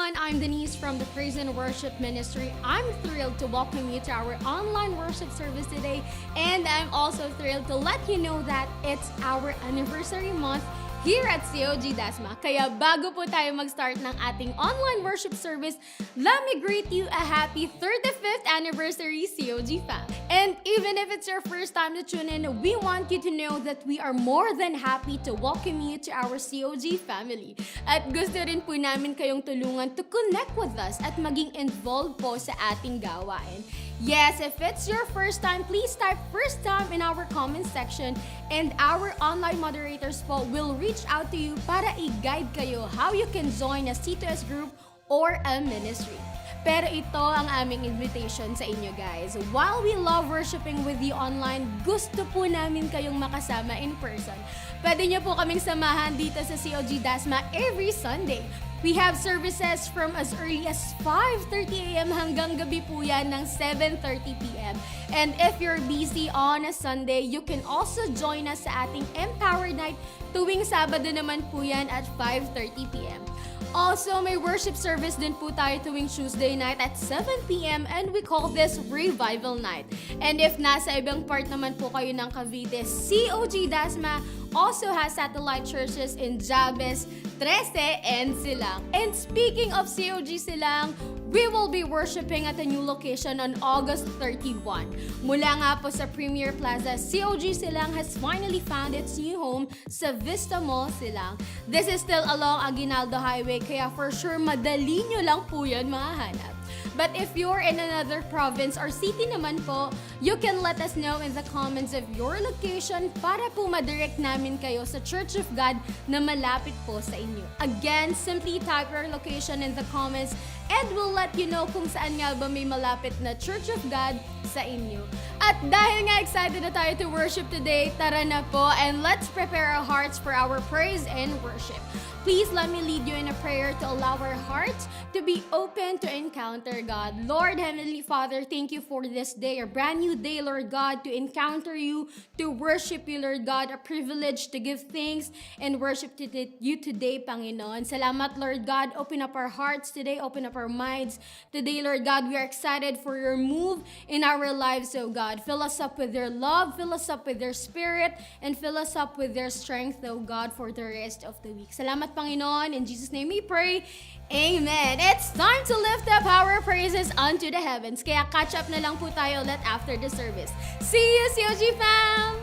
everyone, I'm Denise from the Praise and Worship Ministry. I'm thrilled to welcome you to our online worship service today, and I'm also thrilled to let you know that it's our anniversary month here at COG Dasma. Kaya bago po tayo mag-start ng ating online worship service, let me greet you a happy 35th anniversary COG fam. And even if it's your first time to tune in, we want you to know that we are more than happy to welcome you to our COG family. At gusto rin po namin kayong tulungan to connect with us at maging involved po sa ating gawain. Yes, if it's your first time, please type first time in our comment section and our online moderators po will reach out to you para i-guide kayo how you can join a C2S group or a ministry. Pero ito ang aming invitation sa inyo guys. While we love worshiping with you online, gusto po namin kayong makasama in person. Pwede nyo po kaming samahan dito sa COG Dasma every Sunday. We have services from as early as 5:30 a.m. hanggang gabi po yan ng 7:30 p.m. And if you're busy on a Sunday, you can also join us sa ating Empower Night tuwing Sabado naman po yan at 5:30 p.m. Also, may worship service din po tayo tuwing Tuesday night at 7 p.m. and we call this Revival Night. And if nasa ibang part naman po kayo ng Cavite, COG Dasma also has satellite churches in Jabes, Trece, and Silang. And speaking of COG Silang, we will be worshiping at a new location on August 31. Mula nga po sa Premier Plaza, COG Silang has finally found its new home sa Vista Mall Silang. This is still along Aguinaldo Highway, kaya for sure madali nyo lang po yan mahanap. But if you're in another province or city naman po, you can let us know in the comments of your location para po madirect namin kayo sa Church of God na malapit po sa inyo. Again, simply type your location in the comments and we'll let you know kung saan nga ba may malapit na Church of God sa inyo. At dahil nga excited na tayo to worship today, tara na po and let's prepare our hearts for our praise and worship. Please let me lead you in a prayer to allow our hearts to be open to encounter God. Lord, Heavenly Father, thank you for this day, a brand new day, Lord God, to encounter you, to worship you, Lord God, a privilege to give thanks and worship to you today, Panginoon. Salamat, Lord God. Open up our hearts today, open up our minds. Today, Lord God, we are excited for your move in our lives, oh God. Fill us up with your love, fill us up with your spirit, and fill us up with your strength, oh God, for the rest of the week. Salamat, Panginoon. In Jesus' name we pray. Amen. It's time to lift up our praises unto the heavens. Kaya catch up na lang po tayo ulit after the service. See you, COG fam!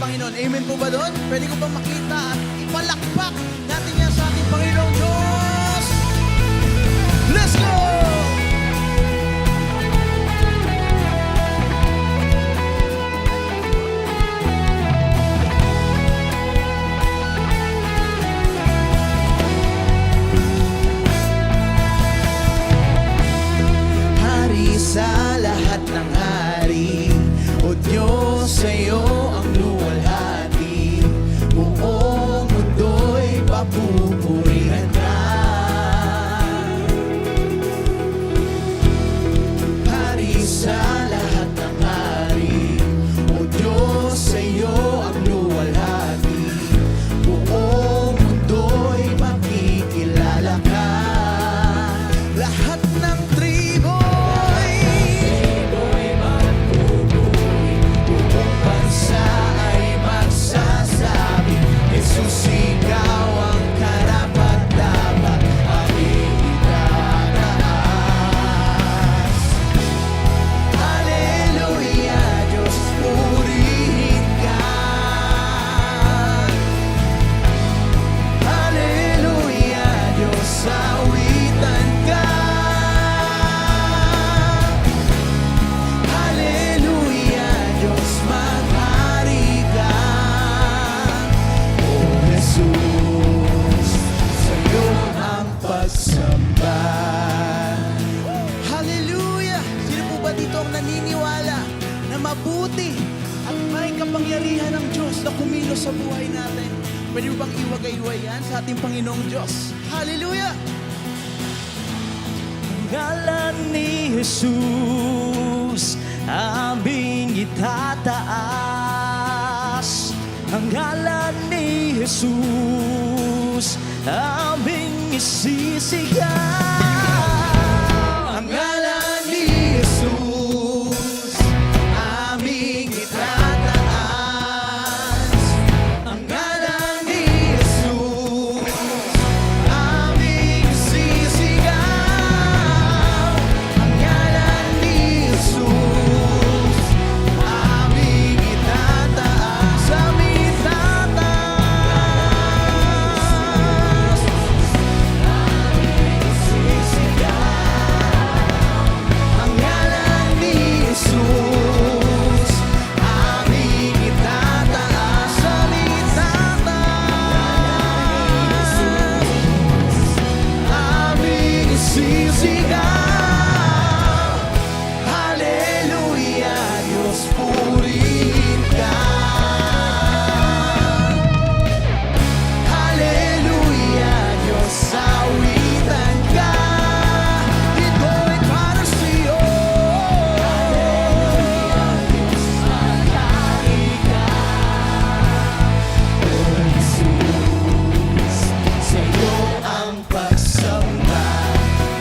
Panginoon. Amen po ba doon? Pwede ko ba makita at ipalakpak natin yan sa ating Panginoong Diyos? Let's go! Hari sa lahat ng hari, O Diyos, sa'yo ang luwalhati. Buo yan sa ating Panginoong Diyos. Hallelujah! Ngalan ni Jesus, aming itataas. Ang ngalan ni Jesus, aming isisigaw. Ang ngalan ni Jesus, aming itataas. Ang ngalan ni Jesus, aming sisigaw. Ang ngalan ni Jesus, aming itataas. Aming itataas. Aming sisigaw. Ang ngalan ni Jesus, aming itataas, aming itataas, aming isisigaw. Hallelujah, Diyos purihin ka. Hallelujah, Diyos awitan ka. Ito'y para sa'yo. Hallelujah, Diyos magari ka. O Jesus, sa'yo ang pagsamba.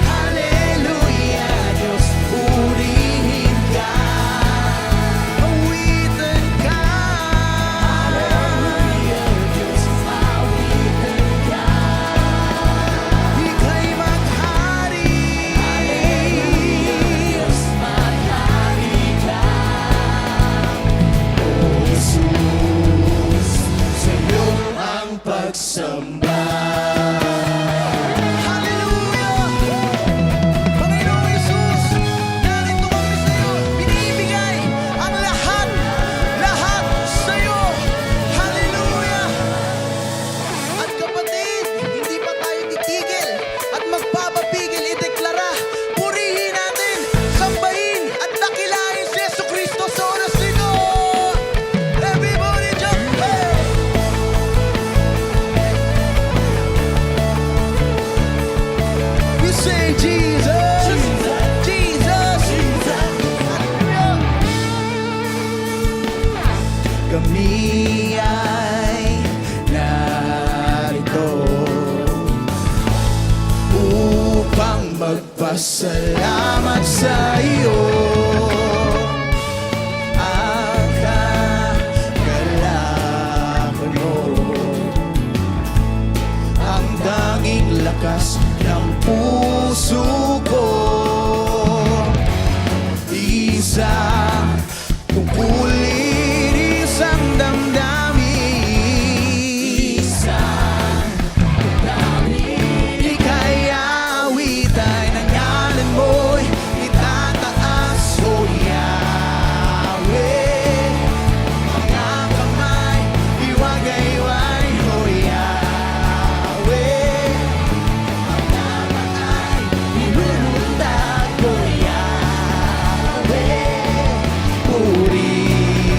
Hallelujah, Diyos purihin ka. Awitan ka. Hallelujah, Diyos awitan ka. Ika'y maghari. Diyos maghari ka. O Jesus, sa'yo ang pagsamba. Hallelujah! Panginoong Jesus, narito kami sa'yo. Binibigay ang lahat sa'yo. Hallelujah! At kapatid, hindi pa tayo titigil at magpapapigil ideklara. Purihin natin, sambahin at dakilain si Jesucristo sa oras nito. Everybody jump! Hey! You say Jesus, Jesus, Hallelujah! Kami ay narito upang magpasalamat sa iyo. Ang kagalakan mo, ang tanging lakas ng puso ko. Isang tungkulin, isang damdamin. Isang damdamin. Ika'y awitan, ang ngalan mo'y itataas, O Yahweh. Mga kamay, iwagayway, O Yahweh. Mga maay, ilulundag, O Yahweh. Purihin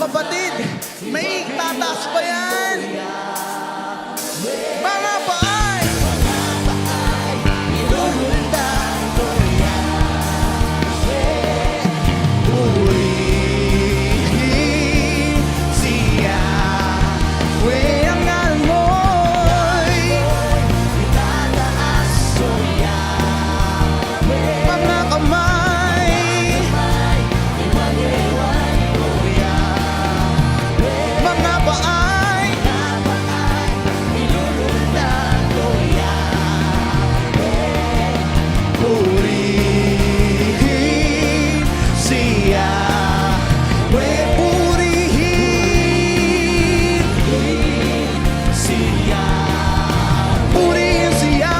kapatid, may tataas pa yan. Mga paay, ilulundan ko purihin siya. We ang ngalan mo'y itataas ko yan. Mga kamay, mga paay, ilulundan ko yan. Purihin siya. We purihin siya. Purihin siya.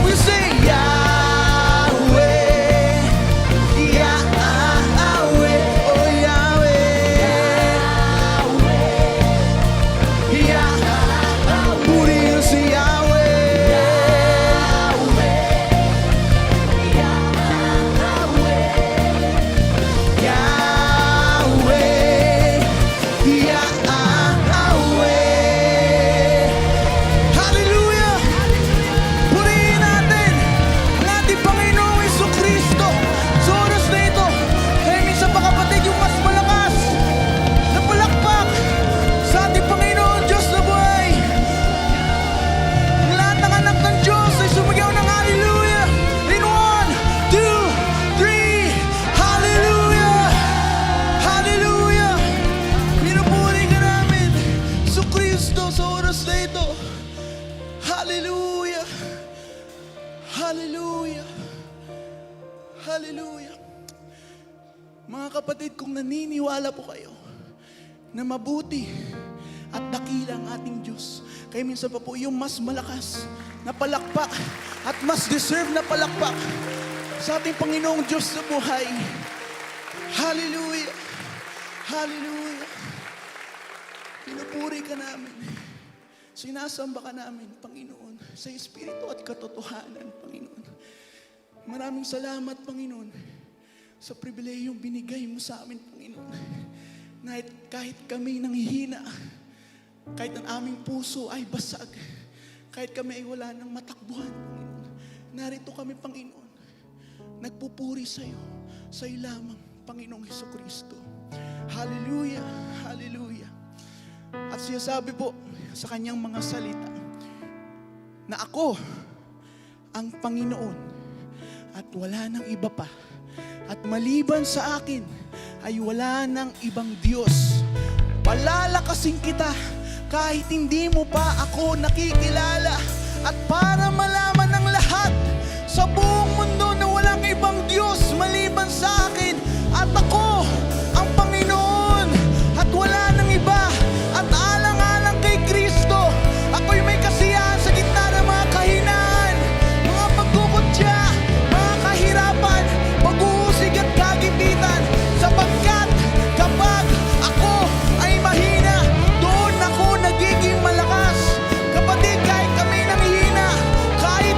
We say Yahweh, Yahweh, oh Yahweh, Yahweh, purihin si Yahweh, Yahweh, Yahweh. Hallelujah! Purihin natin ang ating Panginoong Jesucristo sa oras na ito. Kaya minsan pa kapatid, yung mas malakas na palakpak sa ating Panginoon Diyos na buhay. Ang lahat ng anak ng Diyos ay sumigaw ng hallelujah. In 1, 2, 3, hallelujah! Hallelujah! Pinupuri ka namin, Jesucristo, sa oras na ito. Hallelujah! Hallelujah! Hallelujah! Mga kapatid, kung naniniwala po kayo na mabuti at dakila ang ating Diyos, kaya minsan pa po yung mas malakas na palakpak at mas deserve na palakpak sa ating Panginoong Diyos sa buhay. Hallelujah! Hallelujah! Pinupuri ka namin. Sinasamba ka namin, Panginoon, sa Espiritu at katotohanan, Panginoon. Maraming salamat, Panginoon, sa pribilehiyong binigay mo sa amin, Panginoon. Kahit kami nanghihina, kahit ang aming puso ay basag, kahit kami ay wala ng matakbuhan, Panginoon, narito kami, Panginoon, nagpupuri sa iyo lamang, Panginoong Jesucristo. Hallelujah! Hallelujah! At siya sabi po sa kanyang mga salita na ako ang Panginoon at wala nang iba pa, at maliban sa akin ay wala nang ibang Diyos. Palalakasin kita kahit hindi mo pa ako nakikilala, at para malaman ng lahat sa buong mundo na walang ibang Diyos maliban sa akin, at ako ang Panginoon at wala nang iba, at alang-alang kay Kristo ako'y may kasiyahan sa gitna ng mga kahinaan, mga pagkukutya, mga kahirapan, pag-uusig at kagipitan, sapagkat kapag ako ay mahina, doon ako nagiging malakas. Kapatid, kahit kami nanghihina, kaya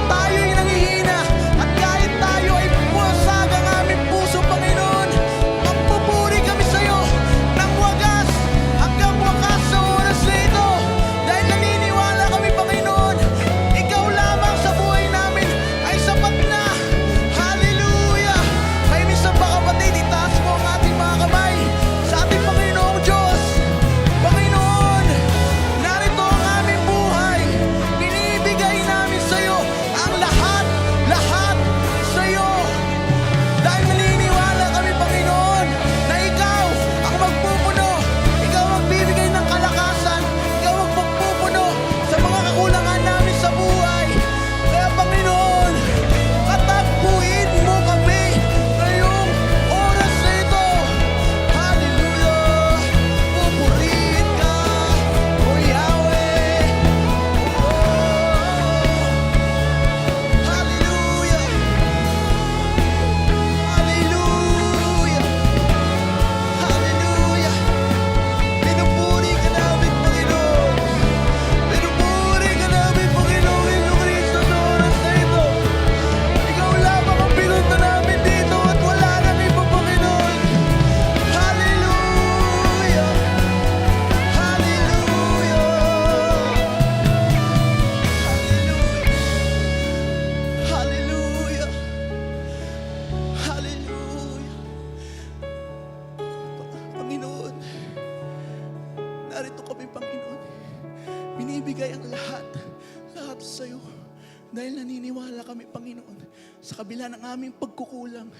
naniniwala kami, Panginoon, sa kabila ng aming pagkukulang,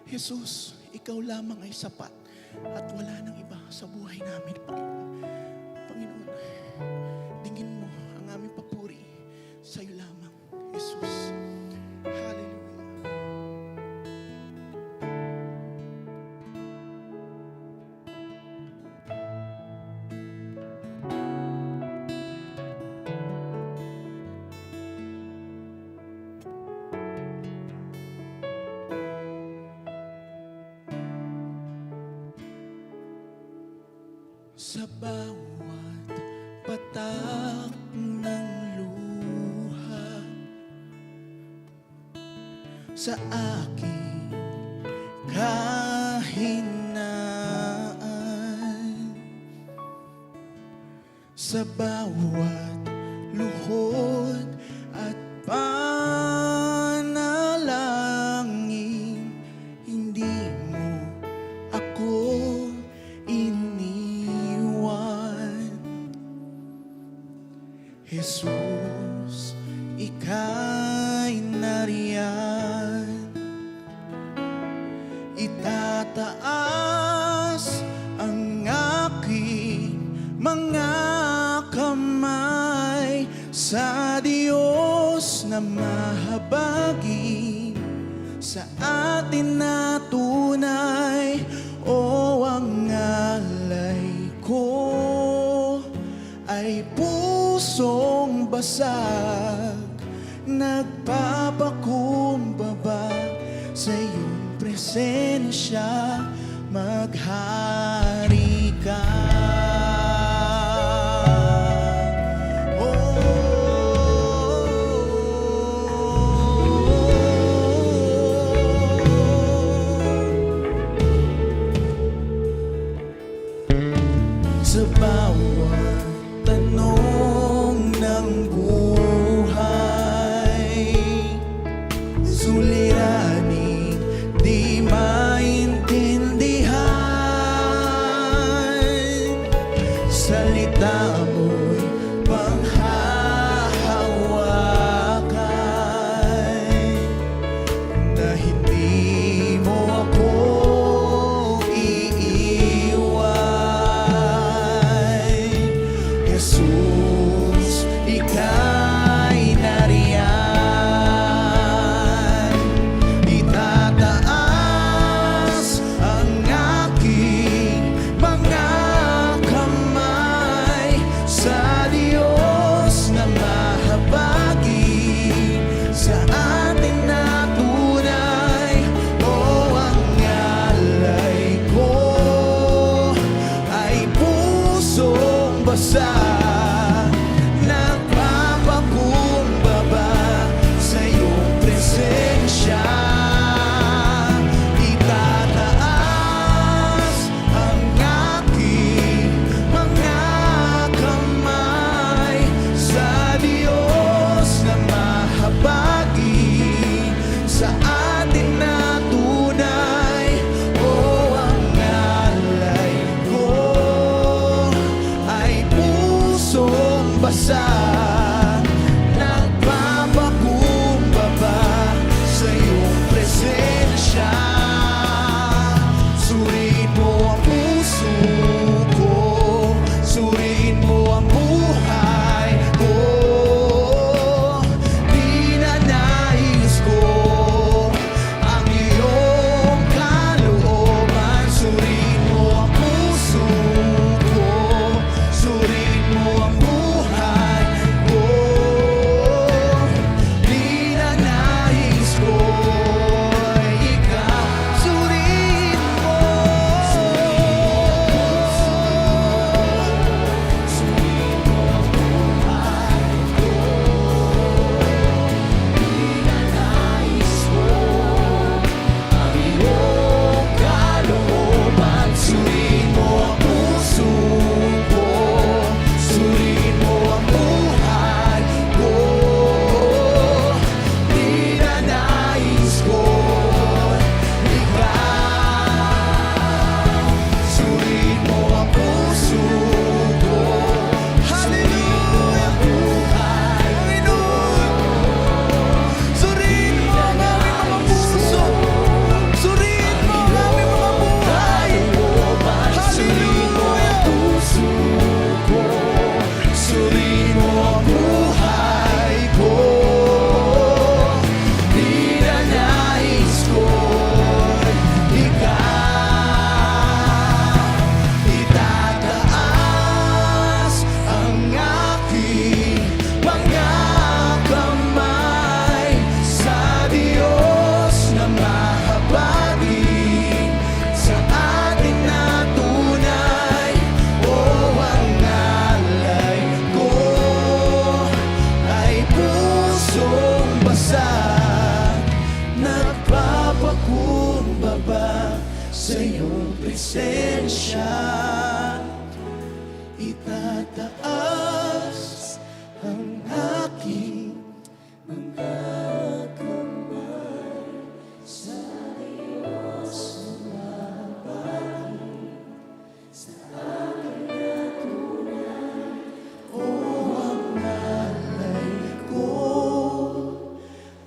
Jesus, Ikaw lamang ay sapat at wala nang iba sa buhay namin, Panginoon. Panginoon, dingin mo ang aming papuri sa iyo lamang, Jesus. Hallelujah. Sa bawat patak ng luha, sa aking kahinaan, sa bawat luhod at panalangin, hindi mo ako Jesus, Ika'y nariyan. Itataas ang aking mga kamay sa Diyos na mahabagi, sa atin na tunay. O ang alay ko ay pusong basag, nagpapakumbaba sa iyong presensya, maghari ka. Sa bawat tanong ng buhay, suliraning di maintindihan, salita mo'y panghahawakan, na hindi mo ako Jesus, Ika'y nariyan. sa iyong presensya. Itataas ang aking mga kamay sa Diyos sumabati sa aking natunan. O ang alay ko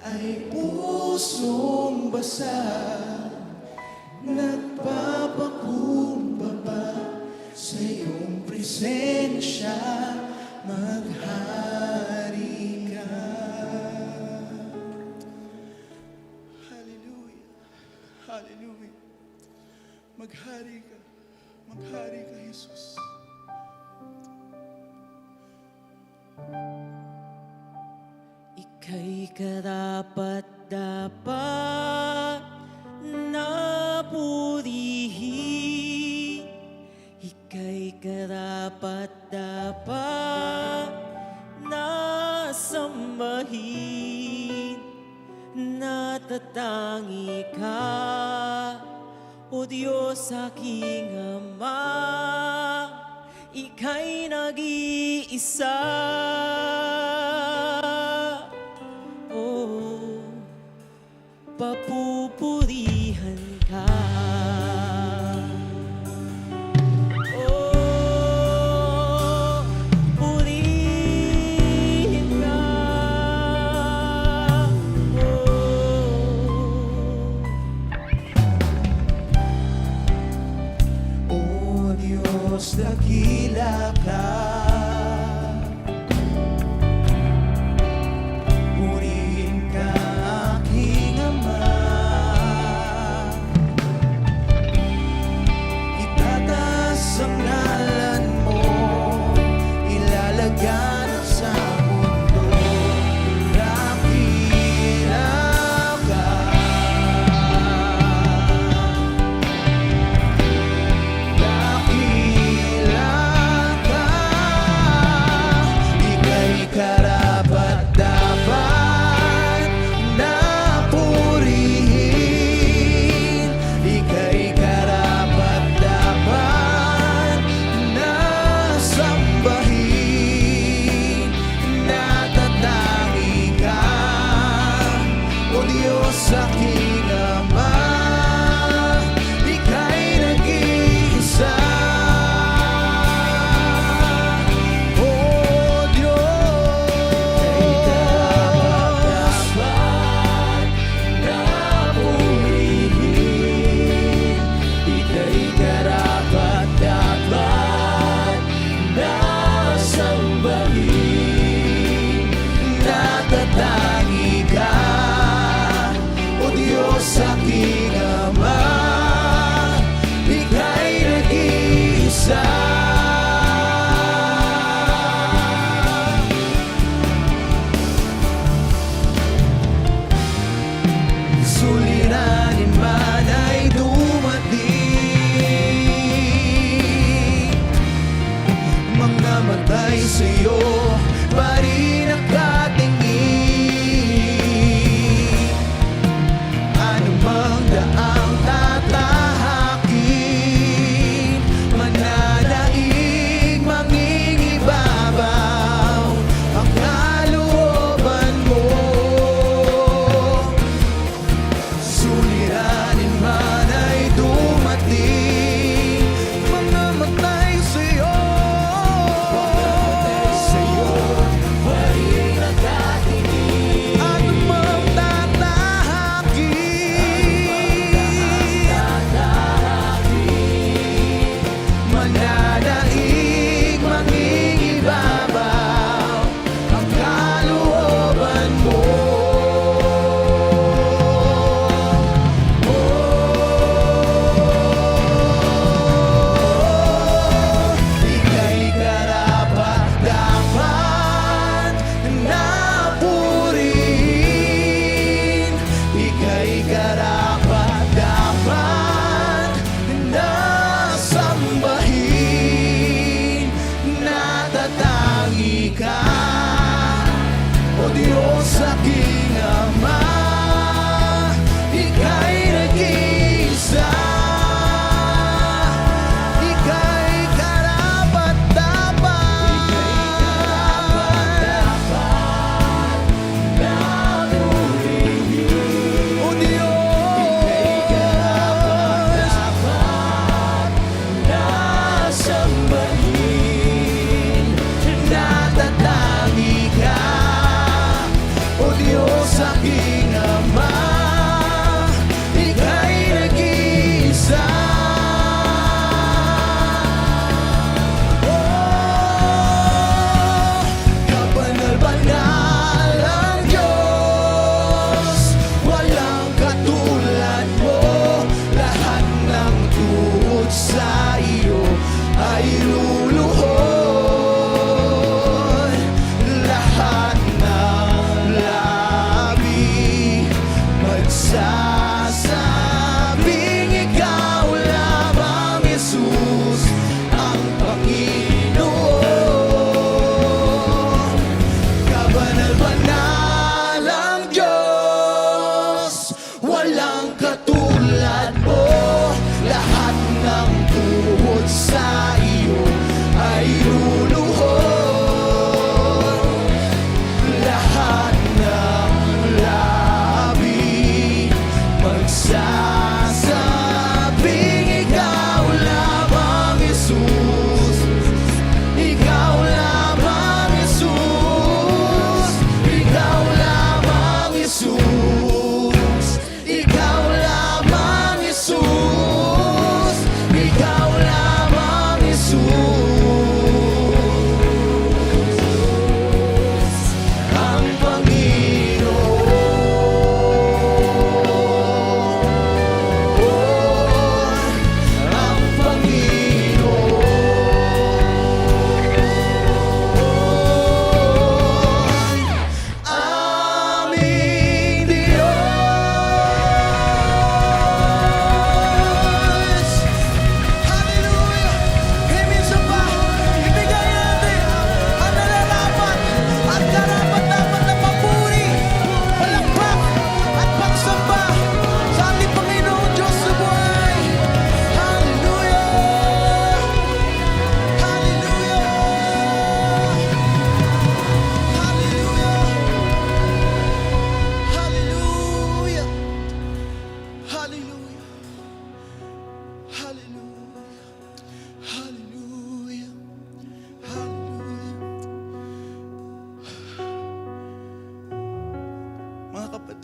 ay pusong basag, nagpapakumbaba sa iyong presensya, maghari ka. Hallelujah, hallelujah. Maghari ka, Jesus. Ika'y karapat-dapat na purihin. Ika'y karapat-dapat na sambahin. Natatangi ka, O Diyos aking Ama. Ika'y nag-iisa. Oh, papupurihan ka. Oh, purihin ka. O Diyos, dakila ka. Purihin ka, aking Ama. Itataas ang ngalan mo, ilalagyan sa mundo. Dakila ka. Dakila ka. Ika'y karapat-dapat na purihin. Ika'y karapat-dapat na sambahin. Natatangi ka, O Diyos aking Ama. Ika'y nag-iisa. O Diyos, na purihin. Ika'y karapat-dapat na sambahin. Natatangi ka, O Diyos aking Ama. Ika'y nag-iisa. Suliranin man ay dumating, mga matay sa'yo pa rin nakatingin. Anumang daang tatahakin, mananaig mangingibabaw ang kalooban mo. Suliranin man ay dumating, mga matay sa'yo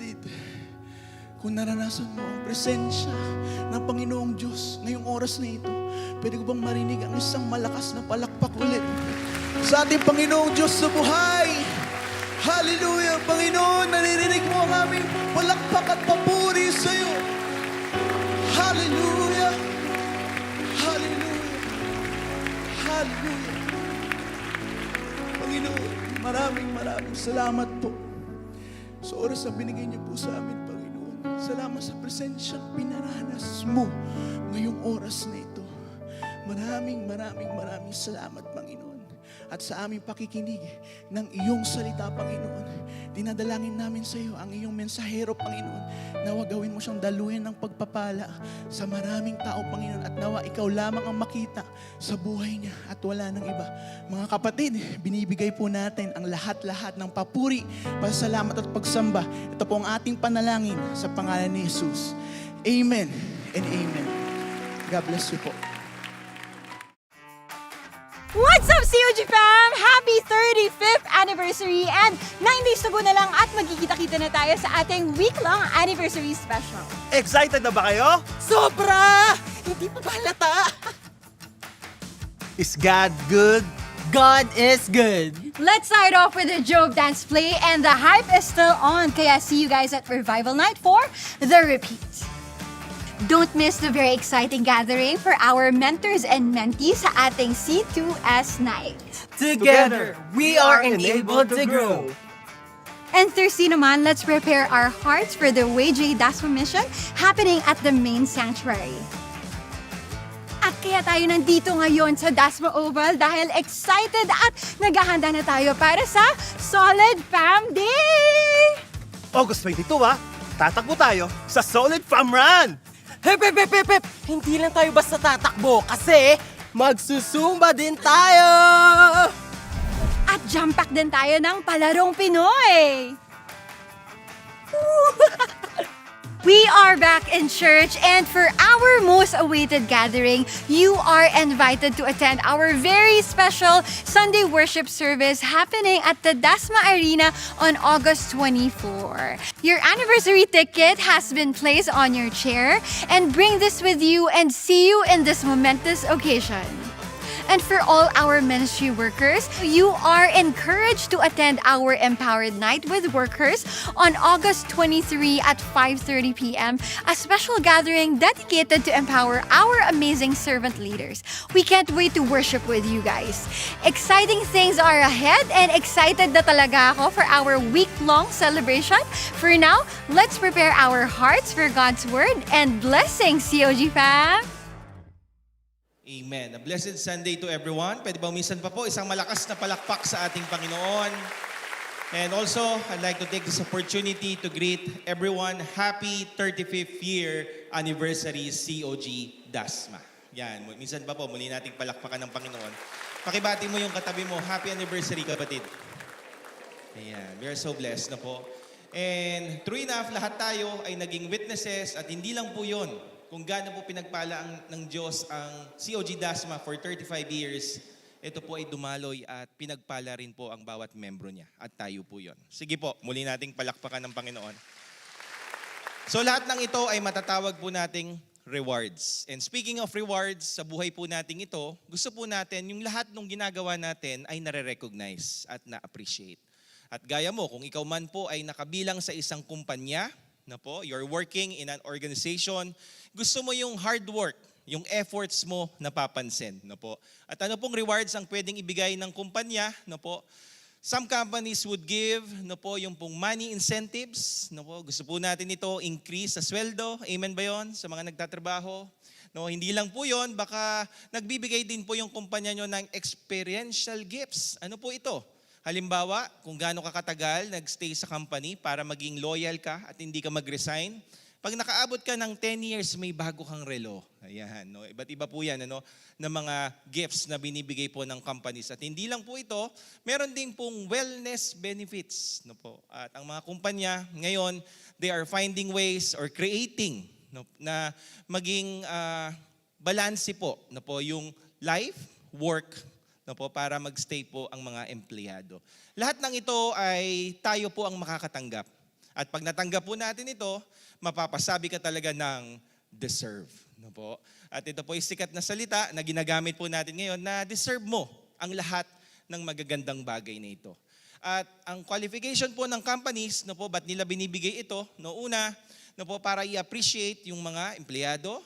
kapatid, kung naranasan mo ang presensya ng Panginoong Diyos ngayong oras na ito, pwede ko bang marinig ang isang malakas na palakpak ulit sa ating Panginoong Diyos sa buhay? Hallelujah! Panginoon, naririnig mo ang aming palakpak at papuri sa iyo. Hallelujah! Hallelujah! Hallelujah! Panginoon, maraming salamat po sa oras na binigay niyo po sa amin, Panginoon. Salamat sa presensyang pinaranas mo ngayong oras na ito. Maraming salamat, Panginoon. At sa aming pakikinig ng iyong salita, Panginoon, dinadalangin namin sa iyo ang iyong mensahero, Panginoon. Nawa gawin mo siyang daluyan ng pagpapala sa maraming tao, Panginoon. At nawa ikaw lamang ang makita sa buhay niya at wala nang iba. Mga kapatid, binibigay po natin ang lahat-lahat ng papuri, pasalamat at pagsamba. Ito po ang ating panalangin sa pangalan ni Jesus. Amen and amen. God bless you po. What's up, COG fam? Happy 35th anniversary and 9 days to go na lang at magkikita-kita na tayo sa ating week-long anniversary special. Excited na ba kayo? Sobra! Hindi pa halata. Is God good? God is good. Let's start off with the Joke Dance Play and the hype is still on. Kaya see you guys at Revival Night for the repeat. Don't miss the very exciting gathering for our mentors and mentees sa ating C2S Night. Together, we are enabled to grow. And Thursday naman, let's prepare our hearts for the WJ Dasma mission happening at the main sanctuary. At kaya tayo nandito ngayon sa Dasma Oval dahil excited at naghahanda na tayo para sa Solid Fam Day! August 22 tatakbo tayo sa Solid Fam Run! Hep. Hindi lang tayo basta tatakbo kasi magsusumba din tayo! At jump pack din tayo ng palarong Pinoy! We are back in church and for our most awaited gathering, you are invited to attend our very special Sunday worship service happening at the Dasma Arena on August 24. Your anniversary ticket has been placed on your chair and bring this with you and see you in this momentous occasion. And for all our ministry workers, you are encouraged to attend our Empowered Night with Workers on August 23 at 5:30 p.m., a special gathering dedicated to empower our amazing servant leaders. We can't wait to worship with you guys. Exciting things are ahead and excited na talaga ako for our week-long celebration. For now, let's prepare our hearts for God's Word and blessings, COG fam! Amen. A blessed Sunday to everyone. Pwede ba minsan pa po isang malakas na palakpak sa ating Panginoon. And also, I'd like to take this opportunity to greet everyone happy 35th year anniversary COG Dasma. Yan, minsan pa po muli nating palakpakan ng Panginoon. Pakibati mo yung katabi mo, happy anniversary kapatid. Ayan, we are so blessed na po. And true enough, lahat tayo ay naging witnesses at hindi lang po yun. Kung gaano po pinagpala ng Diyos ang COG Dasma for 35 years, ito po ay dumaloy at pinagpala rin po ang bawat membro niya. At tayo po yon. Sige po, muli nating palakpakan ng Panginoon. So lahat ng ito ay matatawag po nating rewards. And speaking of rewards, sa buhay po nating ito, gusto po natin yung lahat ng ginagawa natin ay nare-recognize at na-appreciate. At gaya mo, kung ikaw man po ay nakabilang sa isang kumpanya, na po, you're working in an organization, gusto mo yung hard work, yung efforts mo napapansin, na po. At ano pong rewards ang pwedeng ibigay ng kumpanya, na po? Some companies would give, na po, yung pong money incentives, na po. Gusto po natin ito increase sa sweldo, amen ba yon sa mga nagtatrabaho? No, hindi lang po yon, baka nagbibigay din po yung kumpanya nyo ng experiential gifts. Ano po ito? Halimbawa, kung gaano ka katagal nagstay sa company para maging loyal ka at hindi ka mag-resign, pag nakaabot ka ng 10 years, may bago kang relo. Ayan, no? Iba't iba po yan, ano, na mga gifts na binibigay po ng companies. At hindi lang po ito, meron din pong wellness benefits. No po? At ang mga kumpanya, ngayon, they are finding ways or creating, no, na maging balanse po, no po, yung life, work, no po, para magstay po ang mga empleyado. Lahat ng ito ay tayo po ang makakatanggap. At pag natanggap po natin ito, mapapasabi ka talaga ng deserve. No po? At ito po yung sikat na salita na ginagamit po natin ngayon na deserve mo ang lahat ng magagandang bagay na ito. At ang qualification po ng companies, no po, ba't nila binibigay ito? No, una, no po, para i-appreciate yung mga empleyado,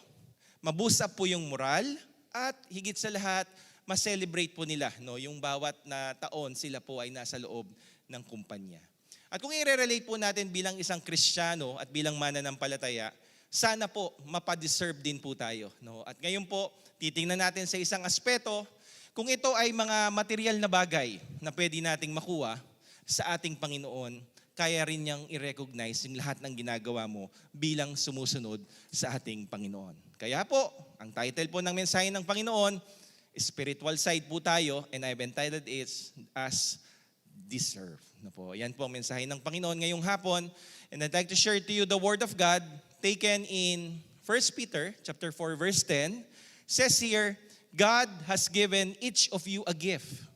maboost up po yung moral, at higit sa lahat, ma-celebrate po nila, no, yung bawat na taon sila po ay nasa loob ng kumpanya. At kung i-relate po natin bilang isang Kristiyano at bilang mananampalataya, sana po mapadeserve din po tayo. No? At ngayon po, titingnan natin sa isang aspeto, kung ito ay mga material na bagay na pwede nating makuha sa ating Panginoon, kaya rin niyang i-recognize yung lahat ng ginagawa mo bilang sumusunod sa ating Panginoon. Kaya po, ang title po ng mensahe ng Panginoon, spiritual side po tayo, and I've entitled it as deserve. No po, yan po ang mensahe ng Panginoon ngayong hapon. And I'd like to share to you the Word of God taken in 1 Peter chapter 4, verse 10. Says here, God has given each of you a gift.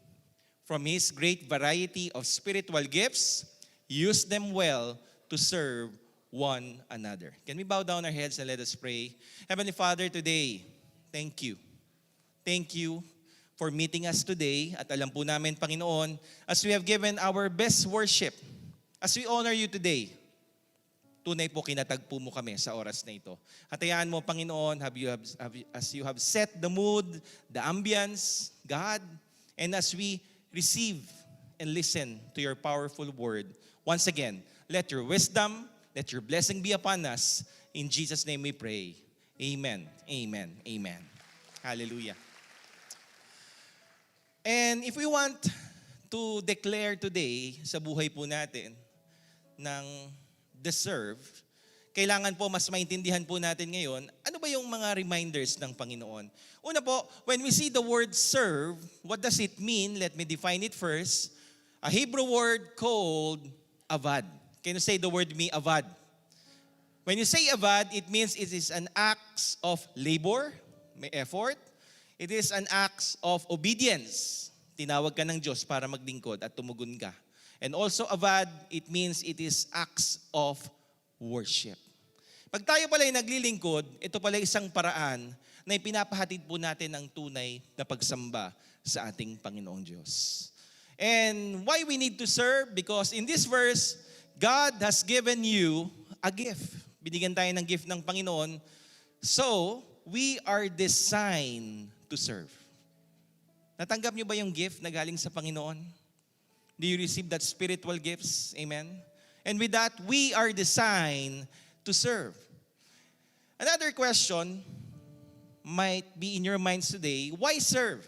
From His great variety of spiritual gifts, use them well to serve one another. Can we bow down our heads and let us pray? Heavenly Father, today, thank you. Thank you for meeting us today. At alam po namin, Panginoon, as we have given our best worship, as we honor you today, tunay po kinatagpo mo kami sa oras na ito. Hatayaan mo, Panginoon, as you have set the mood, the ambience, God, and as we receive and listen to your powerful word, once again, let your wisdom, let your blessing be upon us. In Jesus' name we pray. Amen, amen, amen. Hallelujah. And if we want to declare today sa buhay po natin ng deserve, kailangan po mas maintindihan po natin ngayon, ano ba yung mga reminders ng Panginoon? Una po, when we see the word serve, what does it mean? Let me define it first. A Hebrew word called avad. Can you say the word with me, avad? When you say avad, it means it is an act of labor, may effort. It is an act of obedience. Tinawag ka ng Diyos para maglingkod at tumugon ka. And also avad, it means it is acts of worship. Pag tayo pala ay naglilingkod, ito pala isang paraan na ipinapahatid po natin ang tunay na pagsamba sa ating Panginoong Diyos. And why we need to serve? Because in this verse, God has given you a gift. Binigyan tayo ng gift ng Panginoon. So, we are designed to serve. Natanggap niyo ba yung gift na galing sa Panginoon? Do you receive that spiritual gifts? Amen? And with that, we are designed to serve. Another question might be in your minds today, why serve?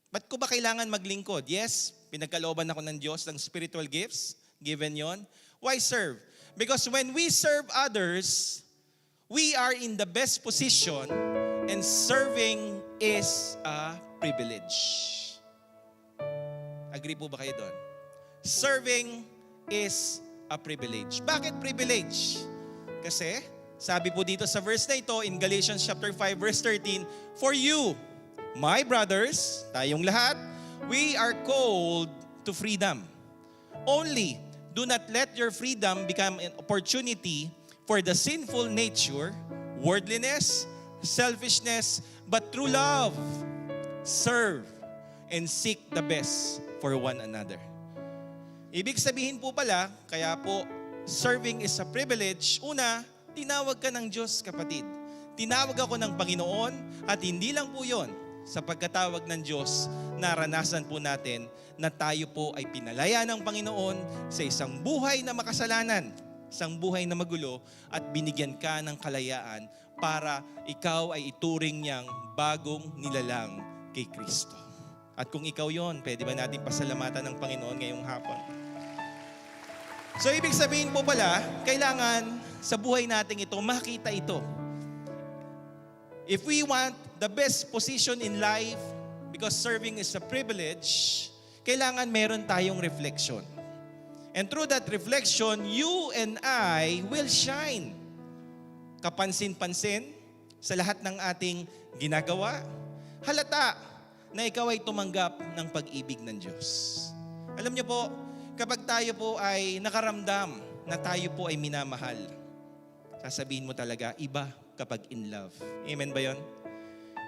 Ba't ko ba kailangan maglingkod? Yes, pinagkalooban ako ng Diyos ng spiritual gifts, given yon. Why serve? Because when we serve others, we are in the best position and serving is a privilege. Agree po ba kayo doon? Serving is a privilege. Bakit privilege? Kasi, sabi po dito sa verse na ito, in Galatians chapter 5, verse 13, for you, my brothers, tayong lahat, we are called to freedom. Only, do not let your freedom become an opportunity for the sinful nature, worldliness, selfishness, but through love, serve and seek the best for one another. Ibig sabihin po pala, kaya po, serving is a privilege. Una, tinawag ka ng Diyos, kapatid. Tinawag ako ng Panginoon at hindi lang po yon. Sa pagkatawag ng Diyos, naranasan po natin na tayo po ay pinalaya ng Panginoon sa isang buhay na makasalanan, isang buhay na magulo, at binigyan ka ng kalayaan para ikaw ay ituring niyang bagong nilalang kay Kristo. At kung ikaw yon, pwede ba natin pasalamatan ng Panginoon ngayong hapon? So ibig sabihin po pala, kailangan sa buhay natin ito, makita ito. If we want the best position in life, because serving is a privilege, kailangan meron tayong reflection. And through that reflection, you and I will shine. Kapansin-pansin sa lahat ng ating ginagawa, halata na ikaw ay tumanggap ng pag-ibig ng Diyos. Alam niyo po, kapag tayo po ay nakaramdam na tayo po ay minamahal, sasabihin mo talaga, iba kapag in love. Amen ba yon?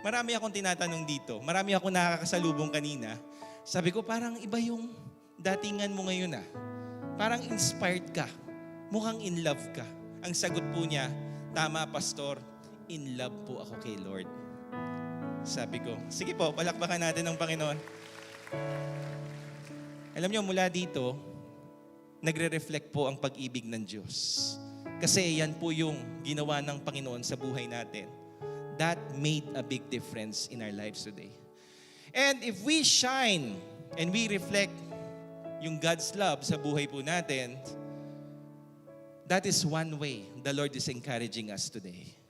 Marami akong tinatanong dito. Marami akong nakakasalubong kanina. Sabi ko, parang iba yung datingan mo ngayon ah. Parang inspired ka. Mukhang in love ka. Ang sagot po niya, tama pastor, in love po ako kay Lord. Sabi ko, sige po, palakpakan natin ng Panginoon. Alam niyo, mula dito, nagre-reflect po ang pag-ibig ng Diyos. Kasi yan po yung ginawa ng Panginoon sa buhay natin. That made a big difference in our lives today. And if we shine and we reflect yung God's love sa buhay po natin, that is one way the Lord is encouraging us today.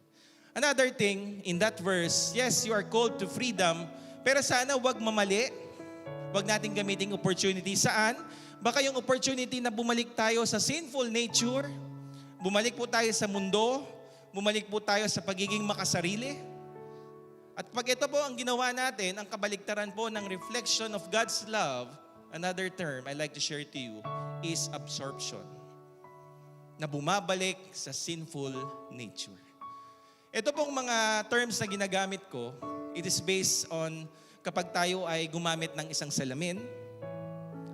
Another thing, in that verse, yes, you are called to freedom, pero sana wag mamali. Wag natin gamitin opportunity. Saan? Baka yung opportunity na bumalik tayo sa sinful nature, bumalik po tayo sa mundo, bumalik po tayo sa pagiging makasarili. At pag ito po ang ginawa natin, ang kabaliktaran po ng reflection of God's love, another term I like to share to you is absorption. Na bumabalik sa sinful nature. Ito pong mga terms na ginagamit ko, it is based on kapag tayo ay gumamit ng isang salamin.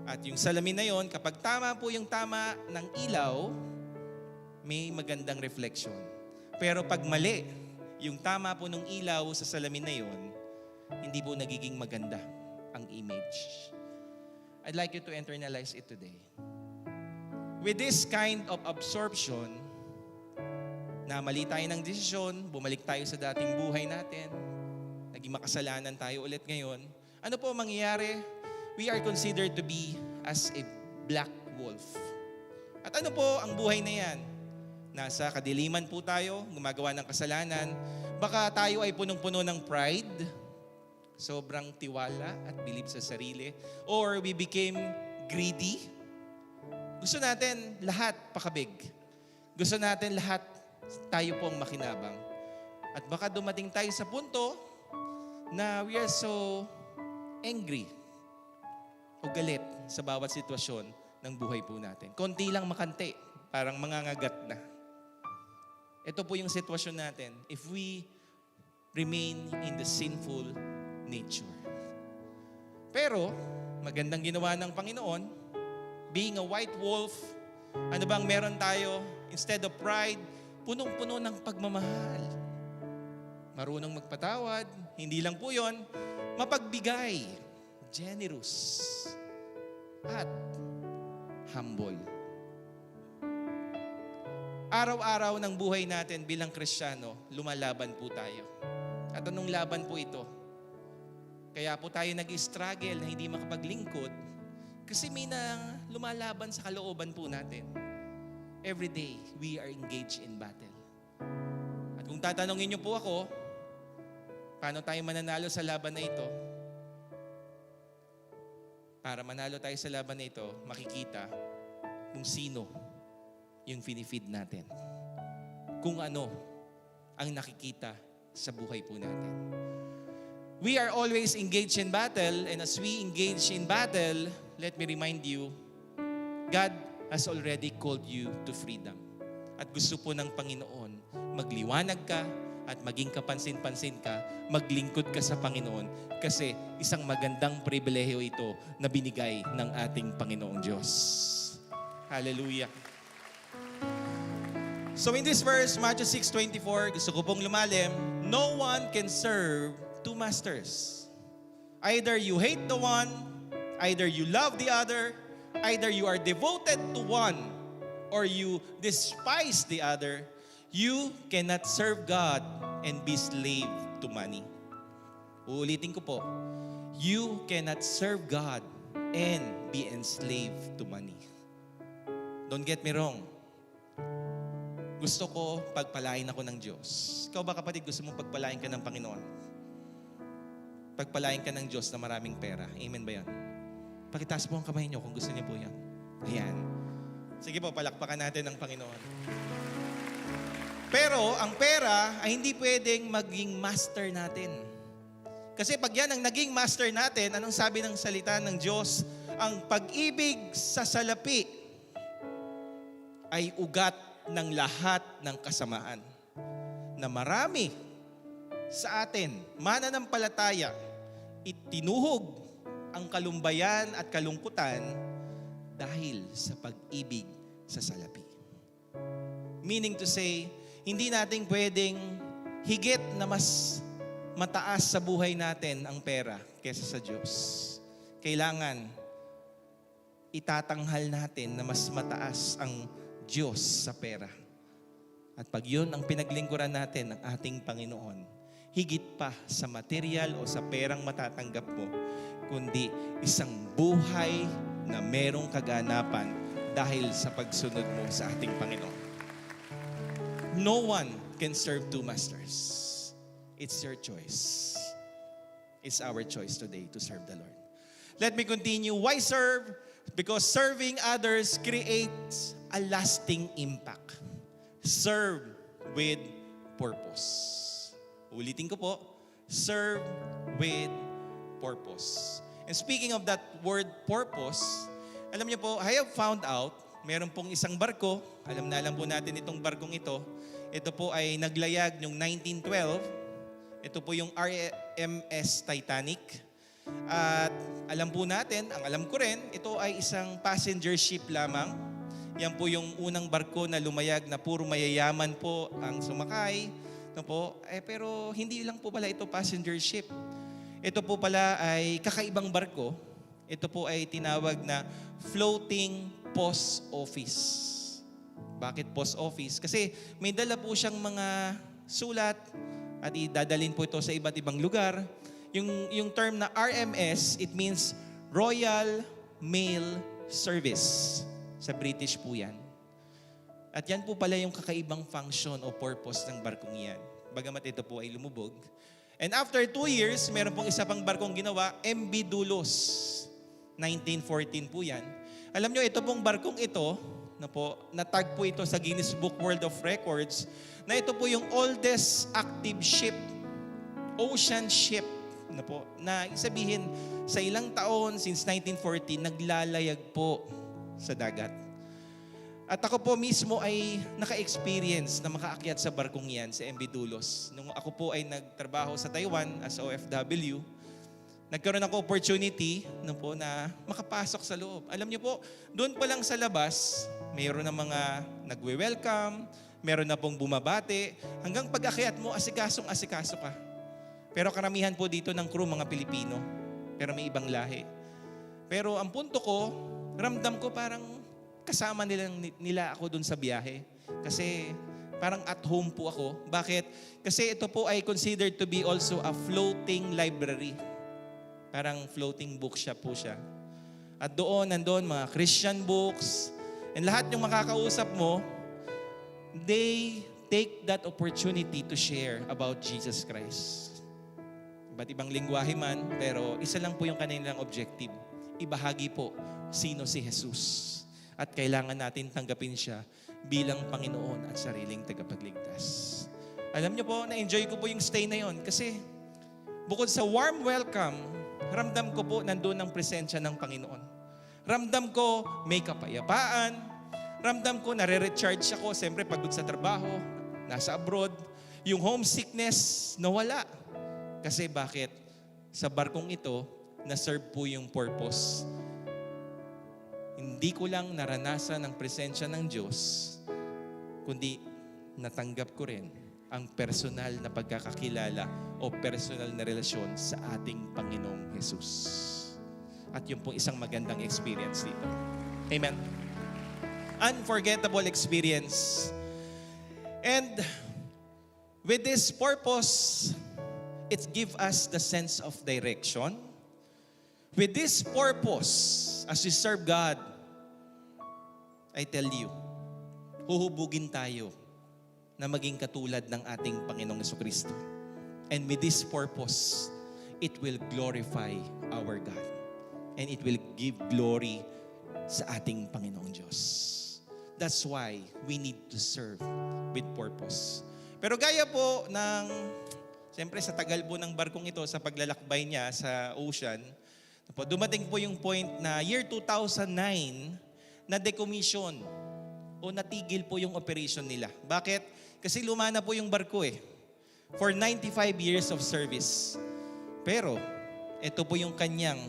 At yung salamin na yon, kapag tama po yung tama ng ilaw, may magandang reflection. Pero pag mali, yung tama po ng ilaw sa salamin na yon, hindi po nagiging maganda ang image. I'd like you to internalize it today. With this kind of absorption, na mali tayo ng desisyon, bumalik tayo sa dating buhay natin, naging makasalanan tayo ulit ngayon, ano po mangyayari? We are considered to be as a black wolf. At ano po ang buhay na yan? Nasa kadiliman po tayo, gumagawa ng kasalanan, baka tayo ay punong-puno ng pride, sobrang tiwala at believe sa sarili, or we became greedy. Gusto natin lahat pakabig. Gusto natin lahat tayo pong makinabang. At baka dumating tayo sa punto na we are so angry o galit sa bawat sitwasyon ng buhay po natin. Konti lang makante, parang mangangagat na. Ito po yung sitwasyon natin if we remain in the sinful nature. Pero, magandang ginawa ng Panginoon, being a white wolf, ano bang meron tayo? Instead of pride, punong-puno ng pagmamahal. Marunong magpatawad, hindi lang po yon, mapagbigay, generous, at humble. Araw-araw ng buhay natin bilang Kristiyano, lumalaban po tayo. At anong laban po ito? Kaya po tayo nag-struggle na hindi makapaglingkod kasi may na lumalaban sa kalooban po natin. Every day, we are engaged in battle. At kung tatanungin niyo po ako, paano tayo mananalo sa laban na ito? Para manalo tayo sa laban na ito, makikita kung sino yung finifeed natin. Kung ano ang nakikita sa buhay po natin. We are always engaged in battle, and as we engage in battle, let me remind you, God has already called you to freedom. At gusto po ng Panginoon, magliwanag ka at maging kapansin-pansin ka, maglingkod ka sa Panginoon kasi isang magandang pribilehiyo ito na binigay ng ating Panginoong Diyos. Hallelujah. So in this verse, Matthew 6:24, gusto ko pong lumalim, no one can serve two masters. Either you hate the one, either you love the other, either you are devoted to one or you despise the other. You cannot serve God and be slave to money. Uulitin ko po. You cannot serve God and be enslaved to money. Don't get me wrong. Gusto ko pagpalain ako ng Diyos. Ikaw ba kapatid, gusto mong pagpalain ka ng Panginoon? Pagpalain ka ng Diyos na maraming pera. Amen ba yan? Pakitaas po ang kamay niyo kung gusto niyo po yan. Ayan. Sige po, palakpakan natin ang Panginoon. Pero ang pera ay hindi pwedeng maging master natin. Kasi pag yan ang naging master natin, anong sabi ng salita ng Diyos? Ang pag-ibig sa salapi ay ugat ng lahat ng kasamaan na marami sa atin, mananampalataya, itinuhog ang kalumbayan at kalungkutan dahil sa pag-ibig sa salapi. Meaning to say, hindi natin pwedeng higit na mas mataas sa buhay natin ang pera kaysa sa Diyos. Kailangan itatanghal natin na mas mataas ang Diyos sa pera. At pag yun ang pinaglingkuran natin ng ating Panginoon, higit pa sa material o sa perang matatanggap mo, kundi isang buhay na merong kaganapan dahil sa pagsunod mo sa ating Panginoon. No one can serve two masters. It's your choice. It's our choice today to serve the Lord. Let me continue. Why serve? Because serving others creates a lasting impact. Serve with purpose. Ulitin ko po, serve with purpose. And speaking of that word purpose, alam niyo po, I have found out, meron pong isang barko, alam na alam po natin itong barkong ito, ito po ay naglayag noong 1912, ito po yung RMS Titanic. At alam po natin, ang alam ko rin, ito ay isang passenger ship lamang. Yan po yung unang barko na lumayag na puro mayayaman po ang sumakay. No po? Pero hindi lang po pala ito passenger ship. Ito po pala ay kakaibang barko. Ito po ay tinawag na floating post office. Bakit post office? Kasi may dala po siyang mga sulat at idadalin po ito sa iba't ibang lugar. Yung term na RMS, it means Royal Mail Service. Sa British po yan. At yan po pala yung kakaibang function o purpose ng barkong yan. Bagamat ito po ay lumubog. And after 2 years, meron pong isa pang barkong ginawa, MB Dulos. 1914 po yan. Alam nyo, ito pong barkong ito, natag po ito sa Guinness Book World of Records, na ito po yung oldest active ship, ocean ship, na sabihin sa ilang taon, since 1940, naglalayag po sa dagat. At ako po mismo ay naka-experience na makaakyat sa barkong yan, sa MB Dulos. Nung ako po ay nagtrabaho sa Taiwan as OFW, nagkaroon ako opportunity na makapasok sa loob. Alam niyo po, doon pa lang sa labas, mayroon na mga nagwe-welcome, meron na pong bumabate, hanggang pag-akyat mo, asikasong-asikaso ka. Pero karamihan po dito ng crew, mga Pilipino, pero may ibang lahi. Pero ang punto ko, ramdam ko parang kasama nila ako dun sa biyahe. Kasi parang at home po ako. Bakit? Kasi ito po ay considered to be also a floating library. Parang floating bookshop po siya. At nandun mga Christian books. And lahat yung makakausap mo, they take that opportunity to share about Jesus Christ. Iba't ibang lingwahe man, pero isa lang po yung kanilang objective. Ibahagi po sino si Jesus. At kailangan natin tanggapin siya bilang Panginoon at sariling tagapagligtas. Alam niyo po, na-enjoy ko po yung stay na yon kasi bukod sa warm welcome, ramdam ko po nandun ang presensya ng Panginoon. Ramdam ko may kapayapaan. Ramdam ko nare-recharge ako. Siyempre, pagod sa trabaho, nasa abroad. Yung homesickness, nawala. Kasi bakit? Sa barkong ito, na-serve po yung purpose. Hindi ko lang naranasan ang presensya ng Diyos, kundi natanggap ko rin ang personal na pagkakakilala o personal na relasyon sa ating Panginoong Jesus. At yun po isang magandang experience dito. Amen. Unforgettable experience. And with this purpose, it gives us the sense of direction. With this purpose, as we serve God, I tell you, huhubugin tayo na maging katulad ng ating Panginoong Jesucristo. And with this purpose, it will glorify our God. And it will give glory sa ating Panginoong Diyos. That's why we need to serve with purpose. Pero gaya po ng, siyempre sa tagal po ng barkong ito, sa paglalakbay niya sa ocean, dumating po yung point na year 2009, na decommission o natigil po yung operation nila. Bakit? Kasi luma na po yung barko eh. For 95 years of service. Pero, ito po yung kanyang